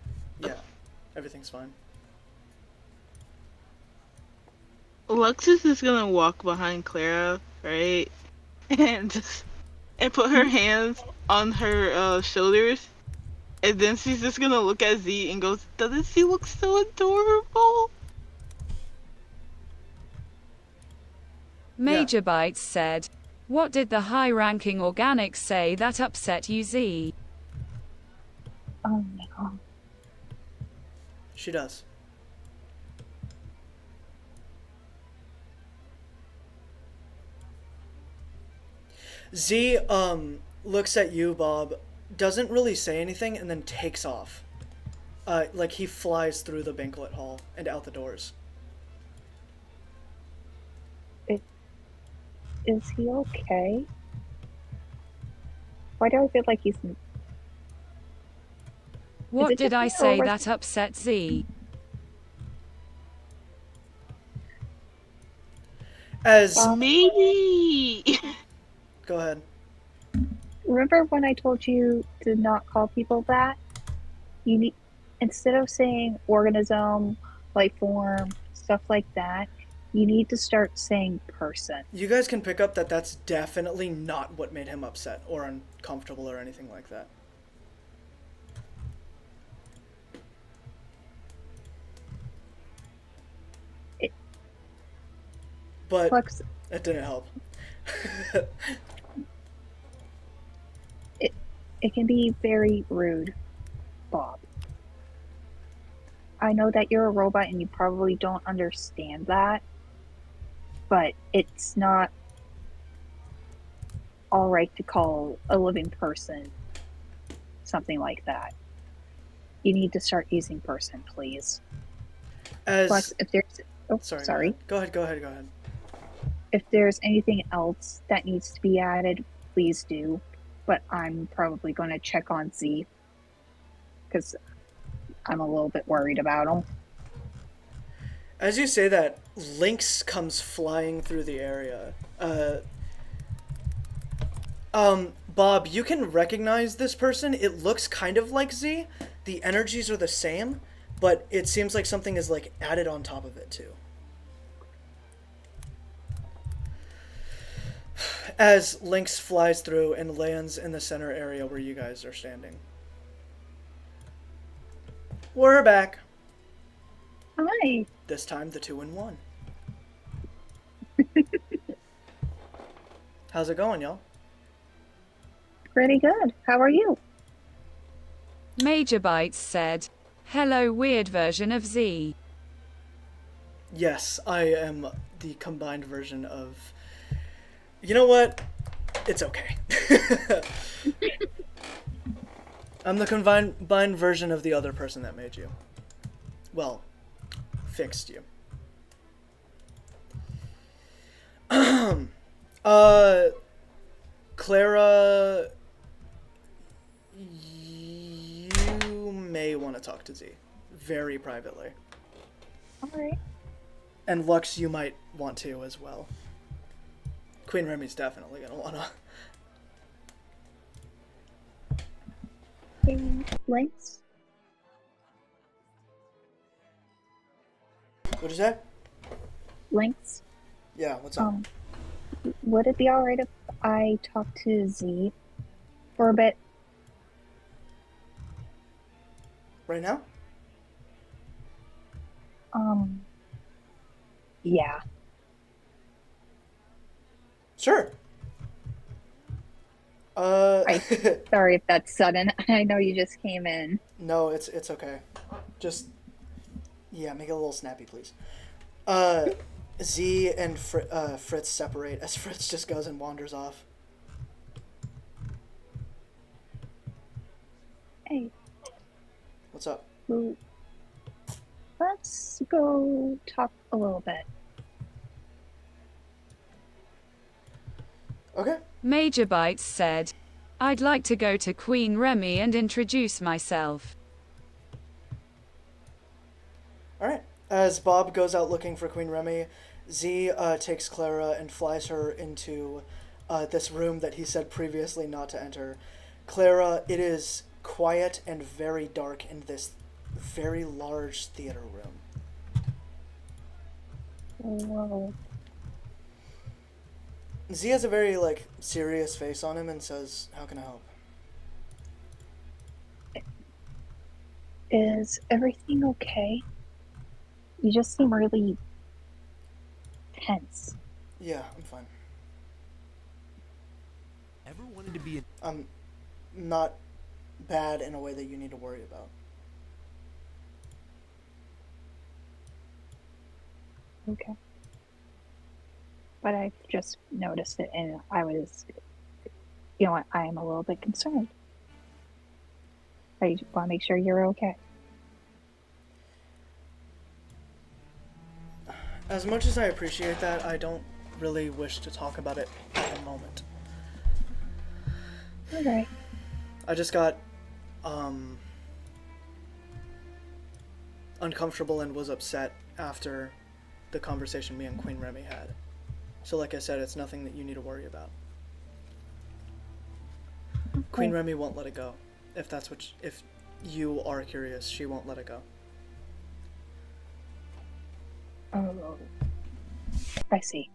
Everything's fine.
Lexus is gonna walk behind Clara, right? And put her hands on her shoulders. And then she's just gonna look at Z and goes, "Doesn't she look so adorable?"
Major Bites said, what did the high-ranking organics say that upset you, Z?
Oh no.
She does. Z, looks at you, Bob, doesn't really say anything, and then takes off. Like he flies through the banquet hall and out the doors.
Is he okay? Why do I feel like he's...
What did I
just me,
say
or
that upset Z?
As
Me.
Go ahead.
Remember when I told you to not call people that? You need, instead of saying organism, life form, stuff like that, you need to start saying person.
You guys can pick up that that's definitely not what made him upset or uncomfortable or anything like that. But
Flex,
it didn't help.
it can be very rude, Bob. I know that you're a robot and you probably don't understand that, but it's not all right to call a living person something like that. You need to start using person, please.
As
Flex, if there's sorry.
Go ahead.
If there's anything else that needs to be added, please do. But I'm probably going to check on Z because I'm a little bit worried about him.
As you say that, Lynx comes flying through the area. Bob, you can recognize this person. It looks kind of like Z. The energies are the same, but it seems like something is like added on top of it too. As Lynx flies through and lands in the center area where you guys are standing. We're back.
Hi.
This time the 2-in-1. How's it going, y'all?
Pretty good. How are you?
Major Bites said, "Hello, weird version of Z."
Yes, I am the combined version of... You know what? It's okay. I'm the combined version of the other person that made you. Well, fixed you. Clara, you may want to talk to Z very privately.
Alright.
And Lux, you might want to as well. Queen Remy's definitely gonna wanna.
Links?
What'd you say?
Links?
Yeah, what's up?
Would it be alright if I talk to Z for a bit?
Right now?
Yeah.
Sure.
Sorry if that's sudden. I know you just came in.
No, it's okay. Just, yeah, make it a little snappy, please. Z and Fritz separate as Fritz just goes and wanders off.
Hey.
What's up?
Well, let's go talk a little bit.
Okay.
Major Bites said, "I'd like to go to Queen Remy and introduce myself."
Alright. As Bob goes out looking for Queen Remy, Z takes Clara and flies her into this room that he said previously not to enter. Clara, it is quiet and very dark in this very large theater room.
Whoa.
Z has a very, serious face on him and says, "How can I help?"
Is everything okay? You just seem really tense.
Yeah, I'm fine.
Ever wanted to be a...
I'm not bad in a way that you need to worry about.
Okay. But I've just noticed it and I was, I am a little bit concerned. I want to make sure you're okay.
As much as I appreciate that, I don't really wish to talk about it at the moment.
Alright.
I just got, uncomfortable and was upset after the conversation me and Queen Remy had. So like I said, it's nothing that you need to worry about.
Okay.
Queen Remy won't let it go. If that's what if you are curious, she won't let it go.
Oh. I see.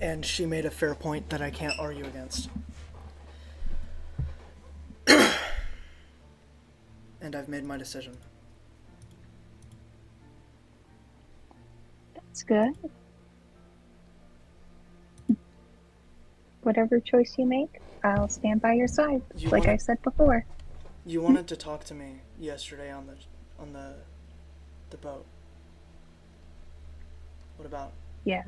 And she made a fair point that I can't argue against. And I've made my decision.
That's good. Whatever choice you make, I'll stand by your side, I said before.
You wanted to talk to me yesterday on the boat. What about?
Yeah.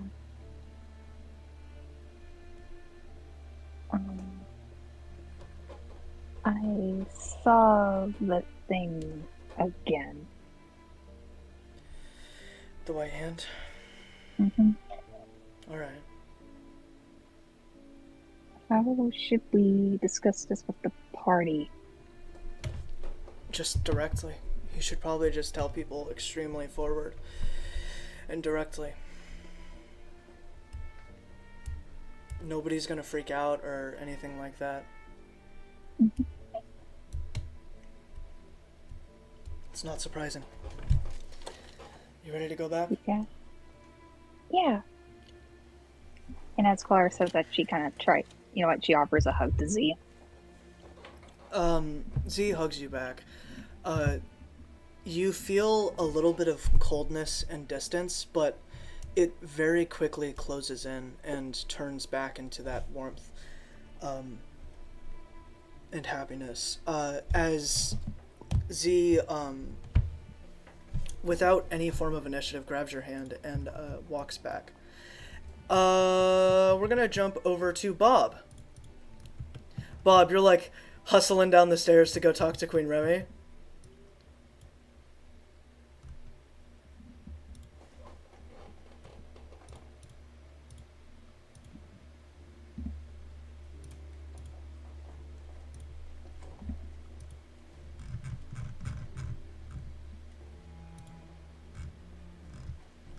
I saw the thing again.
The white hand?
Mm-hmm.
Alright.
How should we discuss this with the party?
Just directly. You should probably just tell people extremely forward and directly. Nobody's gonna freak out or anything like that.
Mm-hmm.
It's not surprising. You ready to go back?
Yeah. Yeah. And as Clara says that, she kind of she offers a hug to Z.
Z hugs you back. You feel a little bit of coldness and distance, but it very quickly closes in and turns back into that warmth and happiness. As Z, without any form of initiative, grabs your hand and walks back. We're gonna jump over to Bob. Bob, you're like hustling down the stairs to go talk to Queen Remy.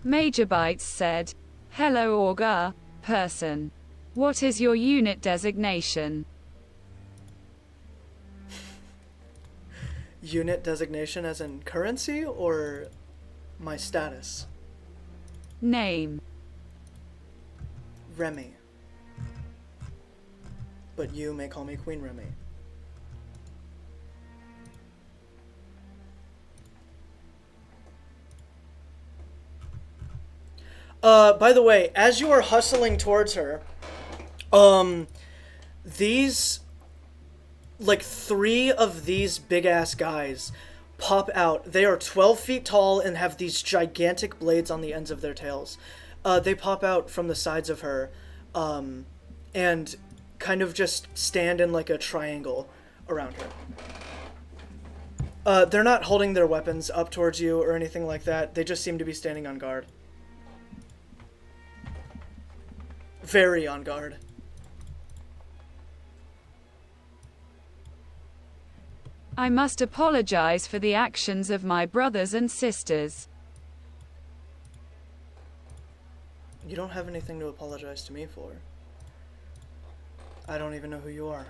Major Bites said, "Hello Augur, person. What is your unit designation?"
Unit designation as in currency or my status?
Name.
Remy. But you may call me Queen Remy. By the way, as you are hustling towards her, these, like, 3 of these big-ass guys pop out. They are 12 feet tall and have these gigantic blades on the ends of their tails. They pop out from the sides of her, and kind of just stand in, like, a triangle around her. They're not holding their weapons up towards you or anything like that. They just seem to be standing on guard. Very on guard.
I must apologize for the actions of my brothers and sisters.
You don't have anything to apologize to me for. I don't even know who you are,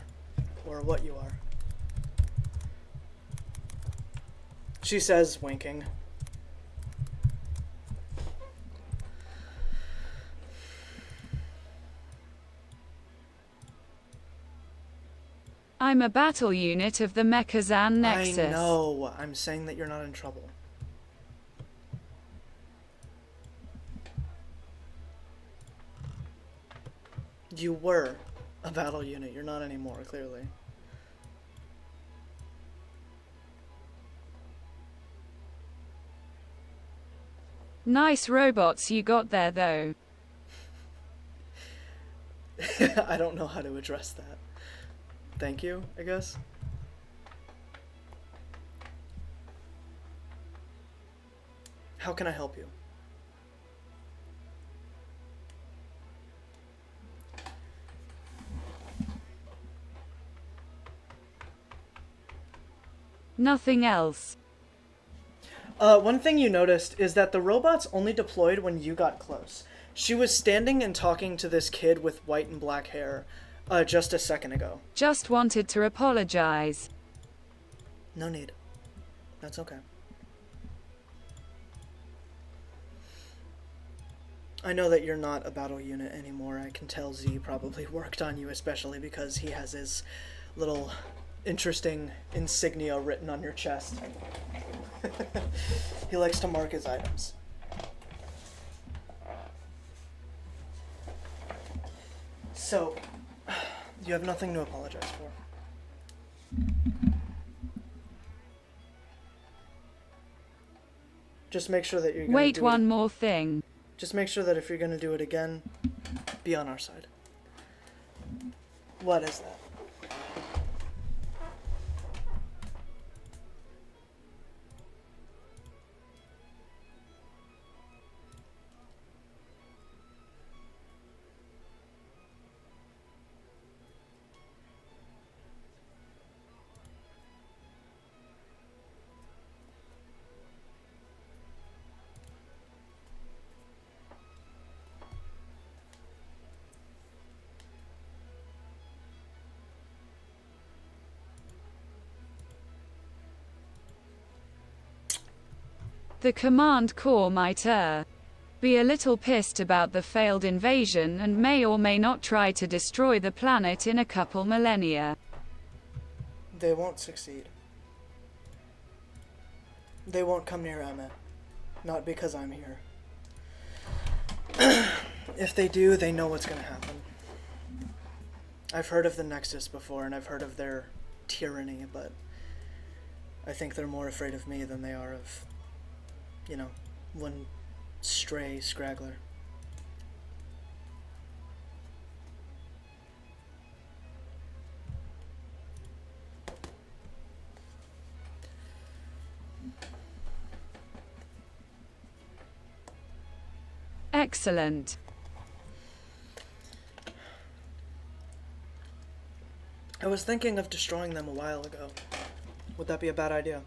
or what you are. She says, winking.
I'm a battle unit of the Mechazan Nexus.
I know. I'm saying that you're not in trouble. You were a battle unit. You're not anymore, clearly.
Nice robots you got there, though.
I don't know how to address that. Thank you, I guess. How can I help you?
Nothing else.
One thing you noticed is that the robots only deployed when you got close. She was standing and talking to this kid with white and black hair just a second ago.
Just wanted to apologize.
No need. That's okay. I know that you're not a battle unit anymore. I can tell Z probably worked on you, especially because he has his little interesting insignia written on your chest. He likes to mark his items. So, you have nothing to apologize for. Just make sure that you're gonna
Wait, one more thing.
Just make sure that if you're gonna do it again, be on our side. What is that?
The Command Corps might be a little pissed about the failed invasion and may or may not try to destroy the planet in a couple millennia.
They won't succeed. They won't come near Emmett. Not because I'm here. If they do, they know what's gonna happen. I've heard of the Nexus before, and I've heard of their tyranny, but I think they're more afraid of me than they are of, one stray scraggler.
Excellent.
I was thinking of destroying them a while ago. Would that be a bad idea?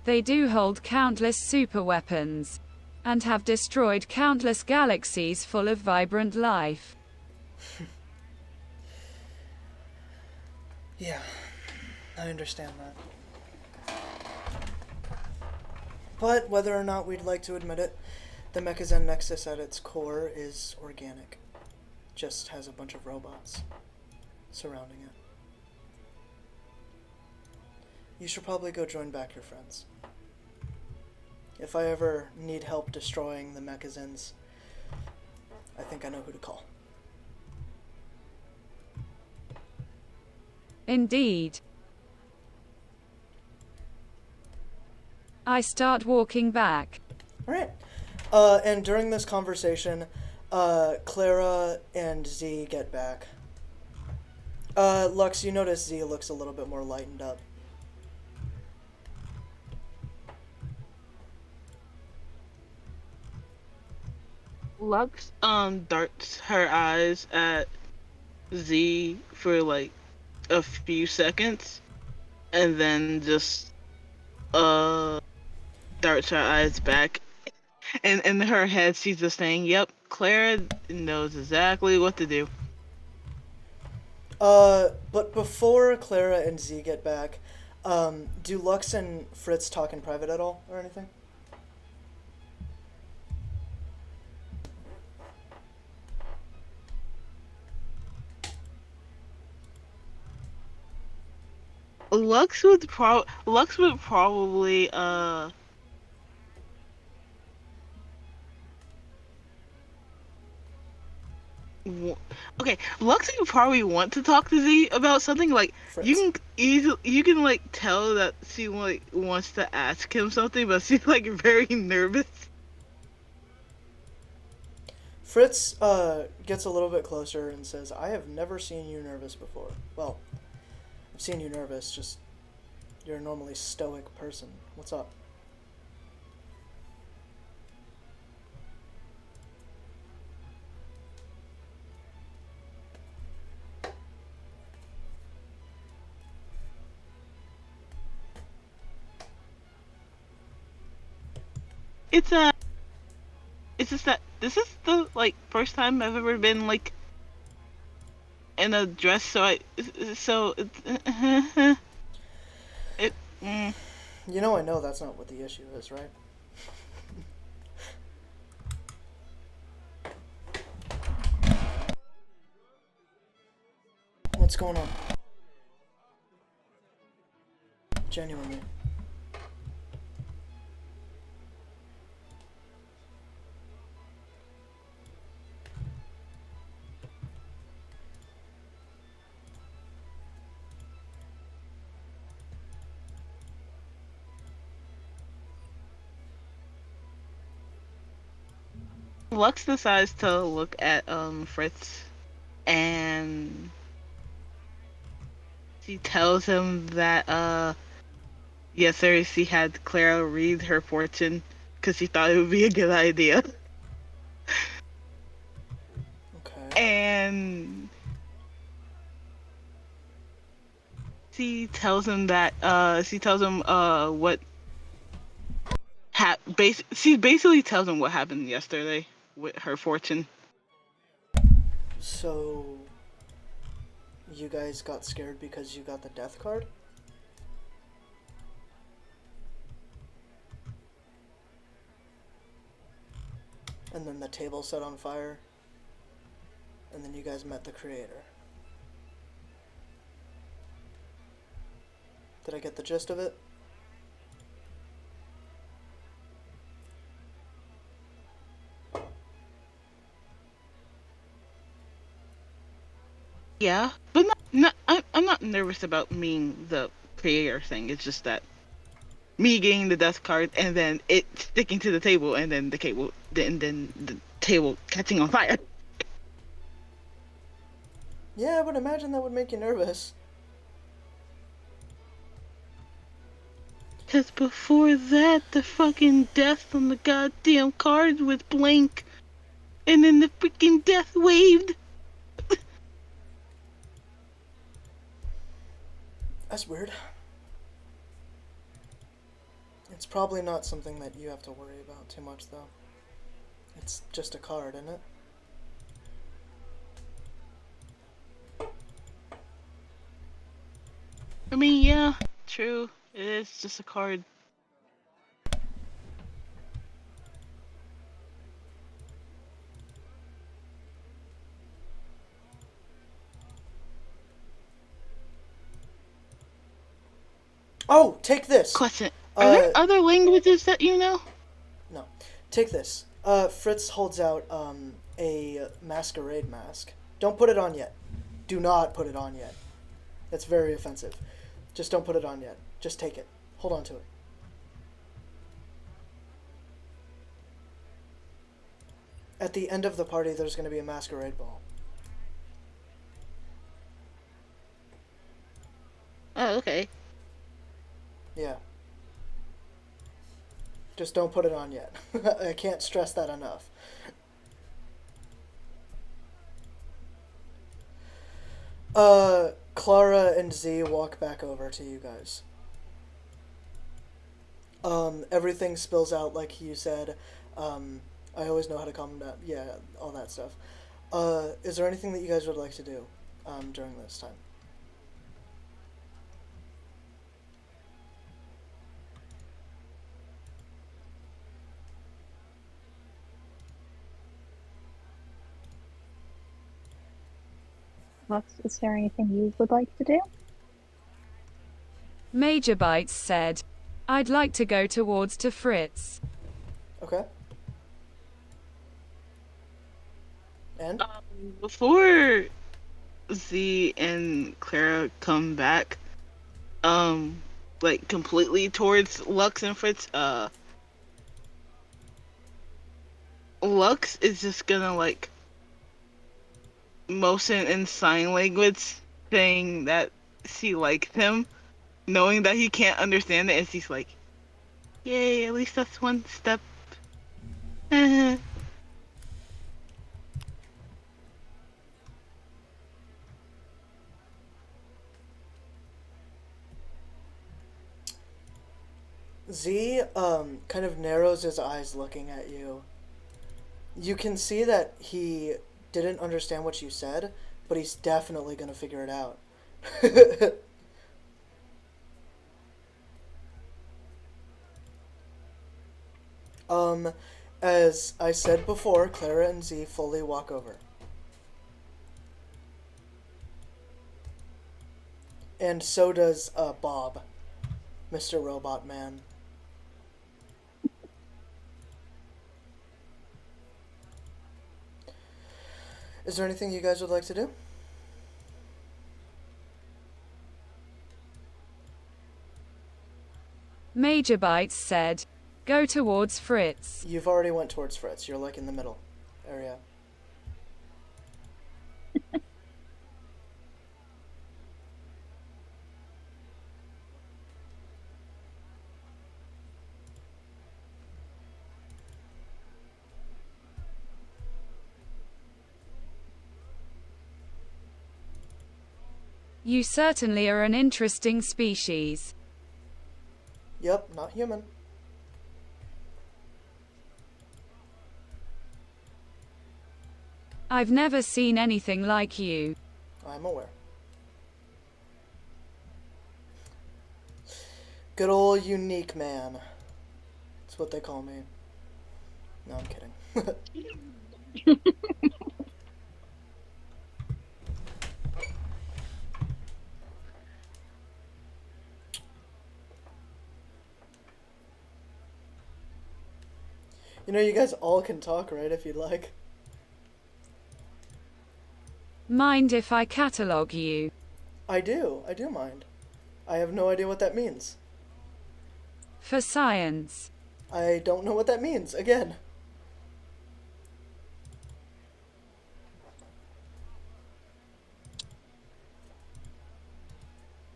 They do hold countless superweapons, and have destroyed countless galaxies full of vibrant life.
Yeah, I understand that. But whether or not we'd like to admit it, the Mechazen Nexus at its core is organic. Just has a bunch of robots surrounding it. You should probably go join back your friends. If I ever need help destroying the Mechazens, I think I know who to call.
Indeed. I start walking back.
Alright. And during this conversation, Clara and Z get back. Lux, you notice Z looks a little bit more lightened up.
Lux darts her eyes at Z for like a few seconds, and then just darts her eyes back, and in her head she's just saying, "Yep, Clara knows exactly what to do."
But before Clara and Z get back, do Lux and Fritz talk in private at all, or anything?
Lux would probably okay, Lux would probably want to talk to Z about something. Like,
Fritz.
you can like tell that she like wants to ask him something, but she's like very nervous.
Fritz gets a little bit closer and says, I have never seen you nervous before. Well, I've seen you nervous, just you're a normally stoic person. What's up?
It's just that this is the like first time I've ever been like in a dress, so it.
You know I know that's not what the issue is, right? What's going on? Genuinely.
Lux decides to look at Fritz, and she tells him that yes, sir, she had Clara read her fortune because she thought it would be a good idea.
Okay.
And She tells him that she tells him what she basically tells him what happened yesterday with her fortune.
So, you guys got scared because you got the death card? And then the table set on fire? And then you guys met the creator? Did I get the gist of it?
Yeah, but I'm not nervous about meeting the creator thing. It's just that me getting the death card and then it sticking to the table and then then the table catching on fire.
Yeah, I would imagine that would make you nervous.
Cause before that, the fucking death on the goddamn card was blank, and then the freaking death waved.
That's weird. It's probably not something that you have to worry about too much, though. It's just a card, isn't it?
I mean, yeah, true. It is just a card.
Oh, take this!
Question: Are there other languages that you know?
No. Take this. Fritz holds out, a masquerade mask. Don't put it on yet. Do not put it on yet. That's very offensive. Just don't put it on yet. Just take it. Hold on to it. At the end of the party, there's going to be a masquerade ball.
Oh, okay.
Yeah. Just don't put it on yet. I can't stress that enough. Clara and Z walk back over to you guys. Everything spills out like you said. I always know how to calm them down. Yeah, all that stuff. Is there anything that you guys would like to do, during this time?
Lux, is there anything you would like to do?
Major Bites said, I'd like to go towards to Fritz.
Okay. And?
Before Z and Clara come back, like completely towards Lux and Fritz, Lux is just gonna like motion in sign language saying that she likes him, knowing that he can't understand it, and she's like, yay, at least that's one step.
Z, kind of narrows his eyes looking at you. You can see that he didn't understand what you said, but he's definitely gonna figure it out. um, as I said before, Clara and Z fully walk over. And so does, Bob, Mr. Robot Man. Is there anything you guys would like to do?
Major Bites said, go towards Fritz.
You've already went towards Fritz. You're like in the middle area.
You certainly are an interesting species.
Yep, not human.
I've never seen anything like you.
I'm aware. Good old unique man. That's what they call me. No, I'm kidding. You know, you guys all can talk, right, if you'd like.
Mind if I catalog you?
I do mind. I have no idea what that means.
For science.
I don't know what that means, again.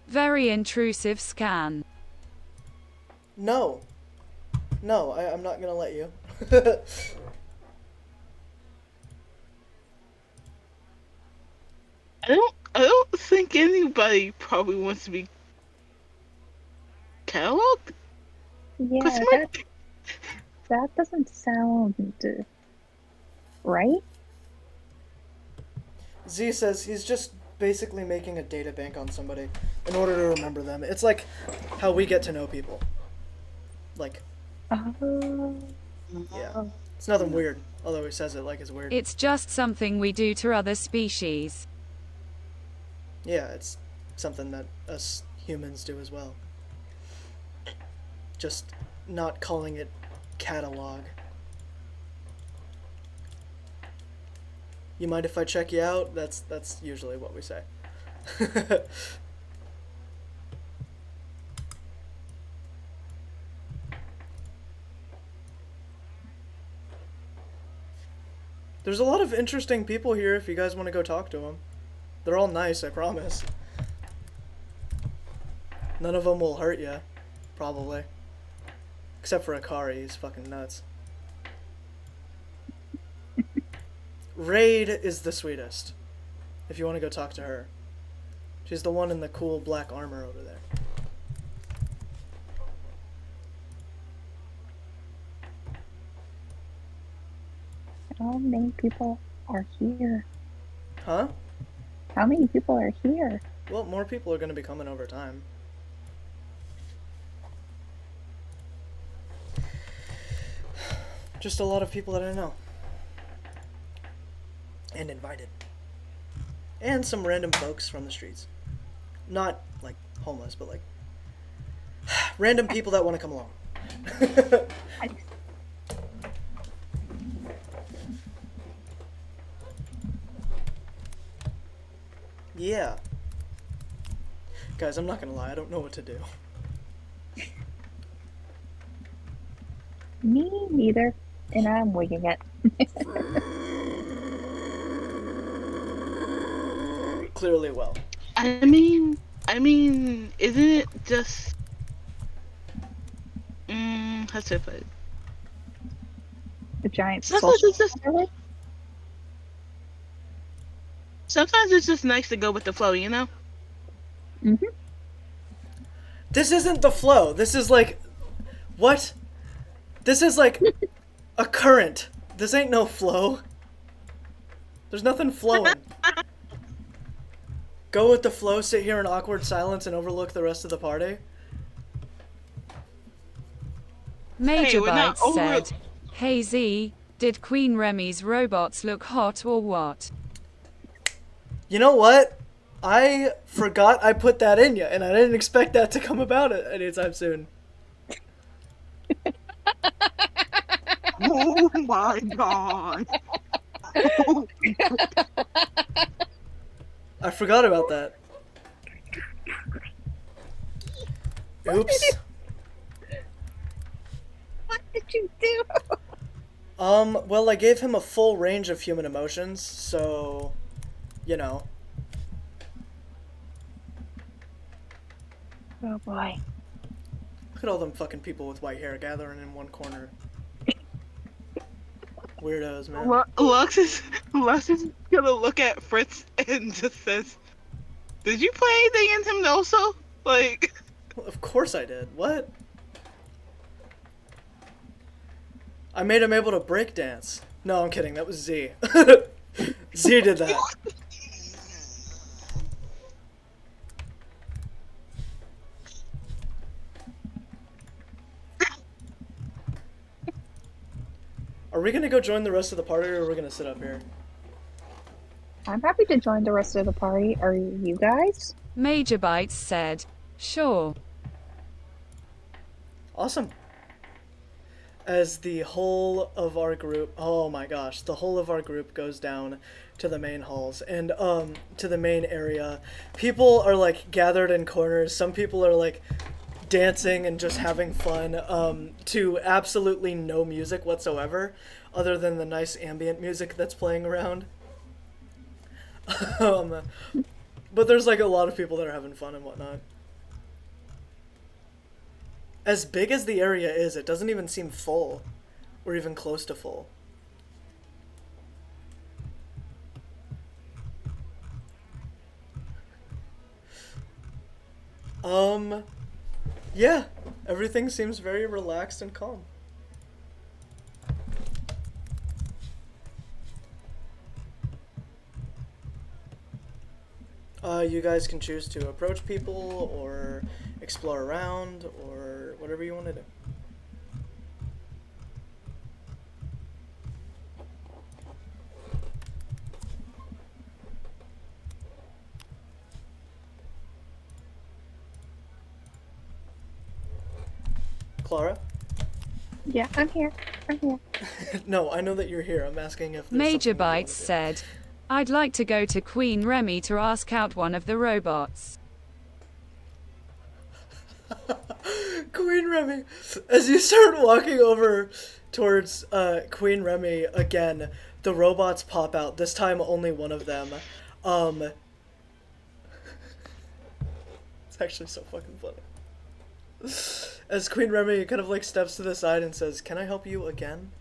Very intrusive scan.
No. No, I'm not gonna let you.
I don't think anybody probably wants to be cataloged.
Yeah,
Question mark?
that doesn't sound right.
Z says he's just basically making a data bank on somebody in order to remember them. It's like how we get to know people. Like, yeah. It's nothing weird, although he says it like it's weird.
It's just something we do to other species.
Yeah, it's something that us humans do as well. Just not calling it catalog. You mind if I check you out? That's usually what we say. There's a lot of interesting people here if you guys want to go talk to them. They're all nice, I promise. None of them will hurt you, probably. Except for Akari, he's fucking nuts. Raid is the sweetest, if you want to go talk to her. She's the one in the cool black armor over there.
How many people are here?
Huh?
How many people are here?
Well, more people are going to be coming over time. Just a lot of people that I know. And invited. And some random folks from the streets. Not, like, homeless, but, like, random people that want to come along. Yeah. Guys, I'm not gonna lie, I don't know what to do.
Me neither. And I'm winging it.
Clearly well.
I mean, isn't it just how to put it?
The giant
Sometimes
social
it's just
network?
sometimes it's just nice to go with the flow, you know?
Mhm.
This isn't the flow. This is like... What? This is like a current. This ain't no flow. There's nothing flowing. Go with the flow, sit here in awkward silence and overlook the rest of the party.
Major
we're not
Bites said, "Hey Z, did Queen Remy's robots look hot or what?"
You know what? I forgot I put that in you, and I didn't expect that to come about anytime soon.
Oh my god.
I forgot about that. Oops.
What did you do?
Well, I gave him a full range of human emotions, so, you know.
Oh boy.
Look at all them fucking people with white hair gathering in one corner. Weirdos, man.
Lux is gonna look at Fritz and just says, Did you play anything in him also? Like,
Well, of course I did. What? I made him able to break dance. No, I'm kidding. That was Z. Z did that. Are we gonna go join the rest of the party, or are we gonna sit up here?
I'm happy to join the rest of the party. Are you guys?
Major Bites said, sure.
Awesome. As the whole of our group, oh my gosh, the whole of our group goes down to the main halls and to the main area. People are like gathered in corners. Some people are like dancing and just having fun to absolutely no music whatsoever other than the nice ambient music that's playing around. But there's like a lot of people that are having fun and whatnot. As big as the area is, it doesn't even seem full or even close to full. Yeah, everything seems very relaxed and calm. You guys can choose to approach people or explore around or whatever you want to do. Clara?
Yeah, I'm here. I'm here.
No, I know that you're here. I'm asking if there's
Major
something you wanna
Bites said, I'd like to go to Queen Remy to ask out one of the robots.
do. Queen Remy. As you start walking over towards Queen Remy again, the robots pop out. This time only one of them. It's actually so fucking funny. As Queen Remy kind of like steps to the side and says, "Can I help you again?"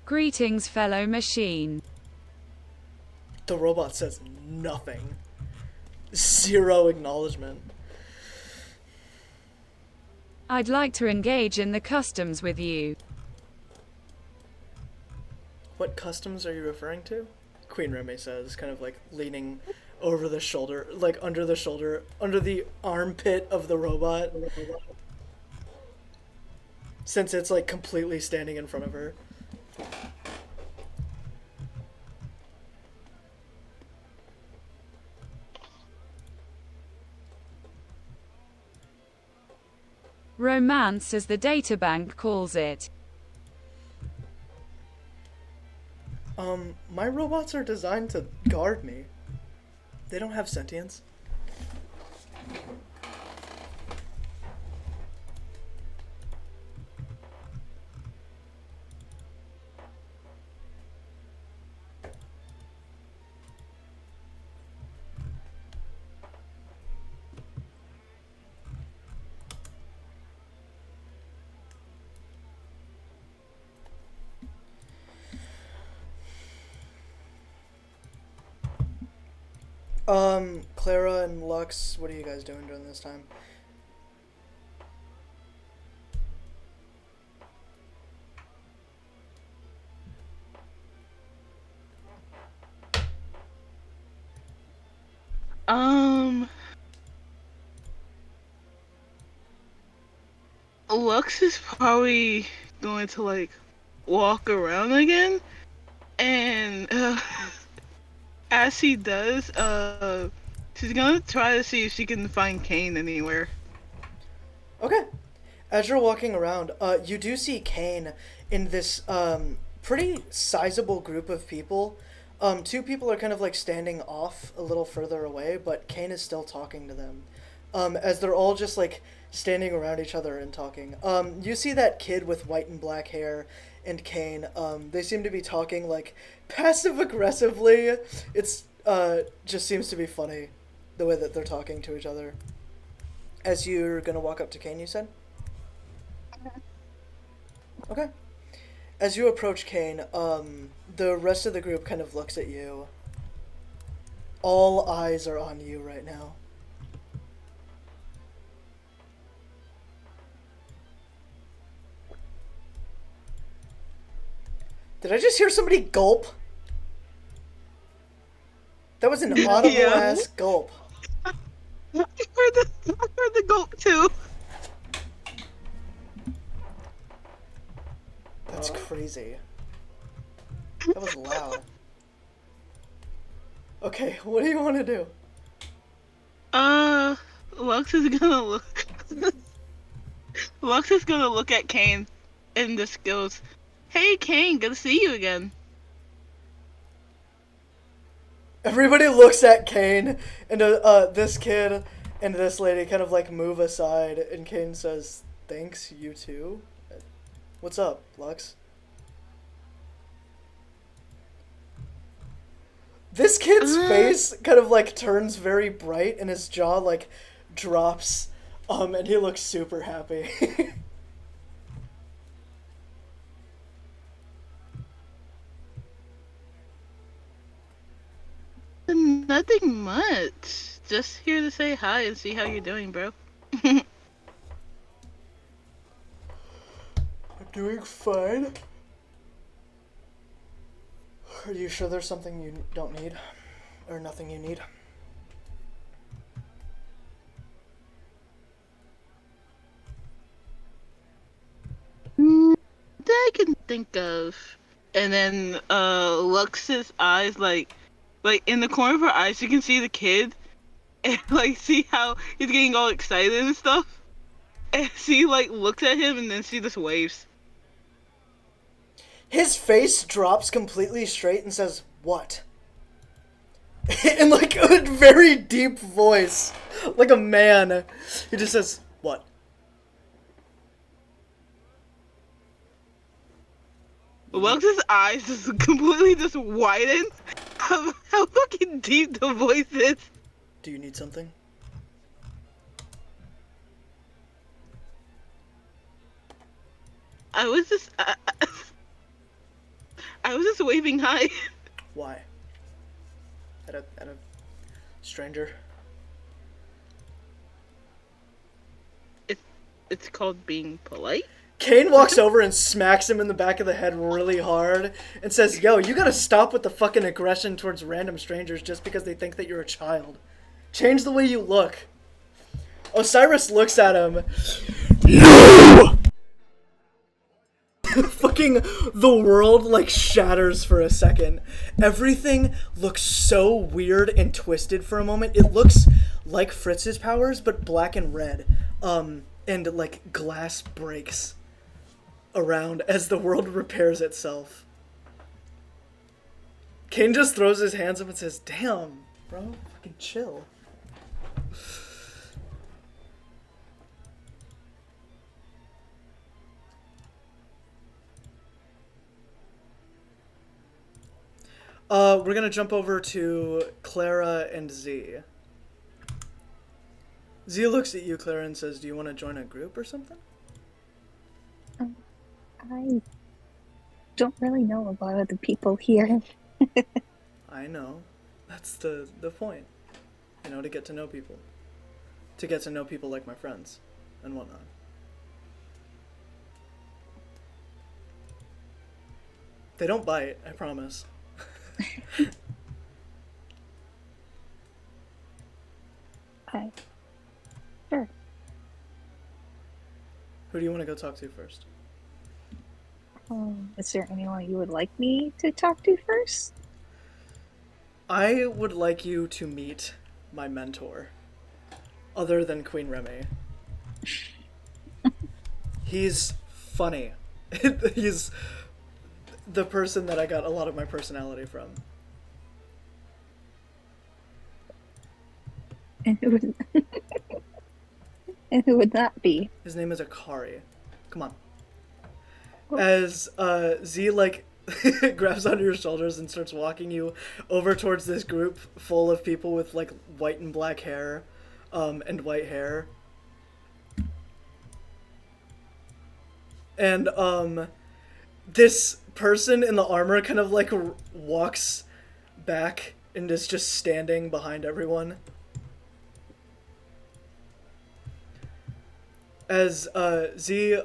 Greetings, fellow machine.
The robot says nothing. Zero acknowledgement.
I'd like to engage in the customs with you.
What customs are you referring to? Queen Remy says, kind of like leaning over the shoulder, like under the shoulder, under the armpit of the robot. Since it's like completely standing in front of her.
Romance, as the databank calls it.
My robots are designed to guard me. They don't have sentience. Clara and Lux, what are you guys doing during this time?
Lux is probably going to like walk around again, and as he does, she's gonna try to see if she can find Kane anywhere.
Okay. As you're walking around, you do see Kane in this pretty sizable group of people. Two people are kind of like standing off a little further away, but Kane is still talking to them. As they're all just like standing around each other and talking. You see that kid with white and black hair and Kane. They seem to be talking like passive aggressively. It's just seems to be funny the way that they're talking to each other. As you're gonna walk up to Kane, you said? Okay. As you approach Kane, the rest of the group kind of looks at you. All eyes are on you right now. Did I just hear somebody gulp? That was an audible
Yeah.
ass gulp.
I heard the gulp too.
That's crazy. That was loud. Okay, what do you want to do?
Lux is gonna look. Lux is gonna look at Kane, and just goes, "Hey, Kane, good to see you again."
Everybody looks at Kane, and this kid and this lady kind of like move aside, and Kane says, "Thanks, you too." What's up, Lux? This kid's face kind of like turns very bright, and his jaw like drops, and he looks super happy.
Nothing much. Just here to say hi and see how you're doing, bro.
I'm doing fine. Are you sure there's something you don't need? Or nothing you need?
That I can think of. And then Lux's eyes, like in the corner of her eyes, you can see the kid, and like see how he's getting all excited and stuff. And she like looks at him, and then she just waves.
His face drops completely straight and says, "What?" In like a very deep voice, like a man. He just says, "What?"
Lux's eyes just completely just widen. How fucking deep the voice is.
Do you need something?
I was just I was just waving hi.
Why? At a stranger?
It's called being polite.
Kane walks over and smacks him in the back of the head really hard and says, "Yo, you gotta stop with the fucking aggression towards random strangers just because they think that you're a child. Change the way you look." Osiris looks at him. You! Fucking the world like shatters for a second. Everything looks so weird and twisted for a moment. It looks like Fritz's powers, but black and red. And like glass breaks around as the world repairs itself. Kane just throws his hands up and says, "Damn, bro, fucking chill." We're gonna jump over to Clara and Z. Z looks at you, Clara, and says, "Do you want to join a group or something?"
I don't really know a lot of the people here.
I know. That's the point. You know, to get to know people. To get to know people like my friends and whatnot. They don't bite, I promise.
Sure.
Who do you want to go talk to first?
Is there anyone you would like me to talk to first?
I would like you to meet my mentor, other than Queen Remy. He's funny. He's the person that I got a lot of my personality from.
And who would and who would that be?
His name is Akari. Come on. As Z like grabs onto your shoulders and starts walking you over towards this group full of people with like white and black hair, and white hair. And This person in the armor kind of like walks back and is just standing behind everyone. As Z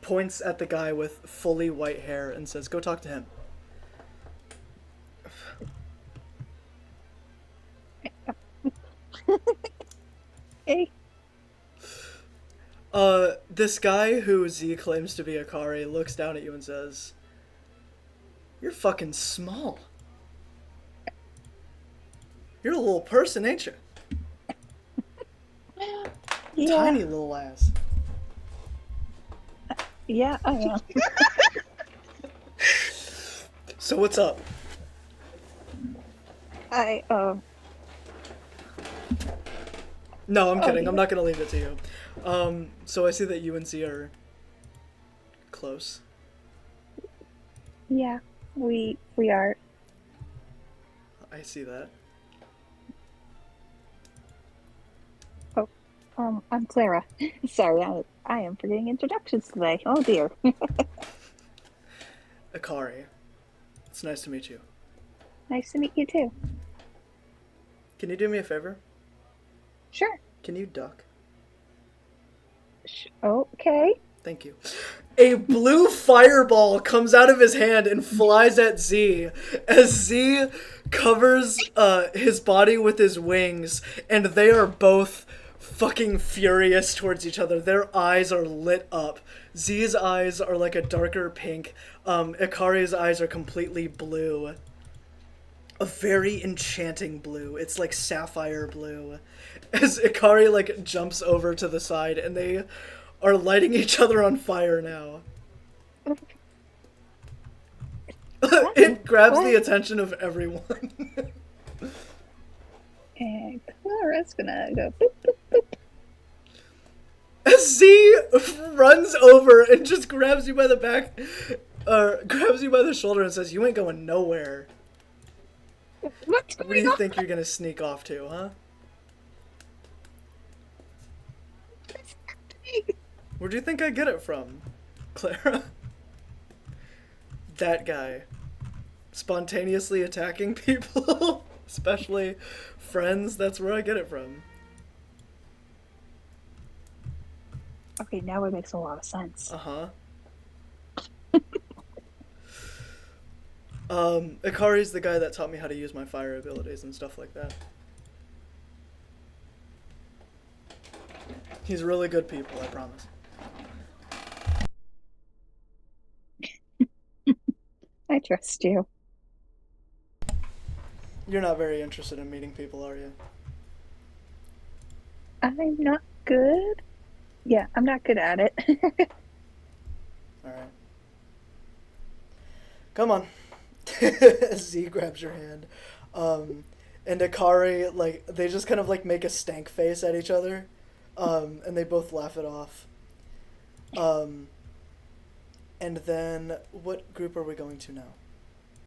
points at the guy with fully white hair and says, "Go talk to him."
Hey.
This guy who Z claims to be Akari looks down at you and says, "You're fucking small. You're a little person, ain't you?
Yeah.
Tiny little ass."
Yeah, I am.
So what's up? No, I'm kidding. I'm not gonna leave it to you. So I see that you and Z are close.
Yeah, we are.
I see that.
I'm Clara. Sorry, I am forgetting introductions today. Oh dear.
Akari. It's nice to meet you.
Nice to meet you too.
Can you do me a favor?
Sure.
Can you duck?
Okay.
Thank you. A blue fireball comes out of his hand and flies at Z as Z covers his body with his wings, and they are both fucking furious towards each other. Their eyes are lit up. Z's eyes are like a darker pink. Ikari's eyes are completely blue. A very enchanting blue. It's like sapphire blue. As Ikari like jumps over to the side, and they are lighting each other on fire now. It grabs the attention of everyone.
And Clara's gonna go boop, boop, boop.
As Z runs over and just grabs you by the back, grabs you by the shoulder and says, "You ain't going nowhere."
What's
Where do
going
you
on?
think you're gonna sneak off to, huh? Where do you think I get it from, Clara? That guy. Spontaneously attacking people, especially friends, that's where I get it from.
Okay, now it makes a lot of sense.
Uh-huh. Ikari's the guy that taught me how to use my fire abilities and stuff like that. He's really good people, I promise.
I trust you.
You're not very interested in meeting people, are you?
I'm not good. Yeah, I'm not good at it.
Alright. Come on. Z grabs your hand. And Ikari, like, they just kind of, like, make a stank face at each other. And they both laugh it off. And then, what group are we going to now?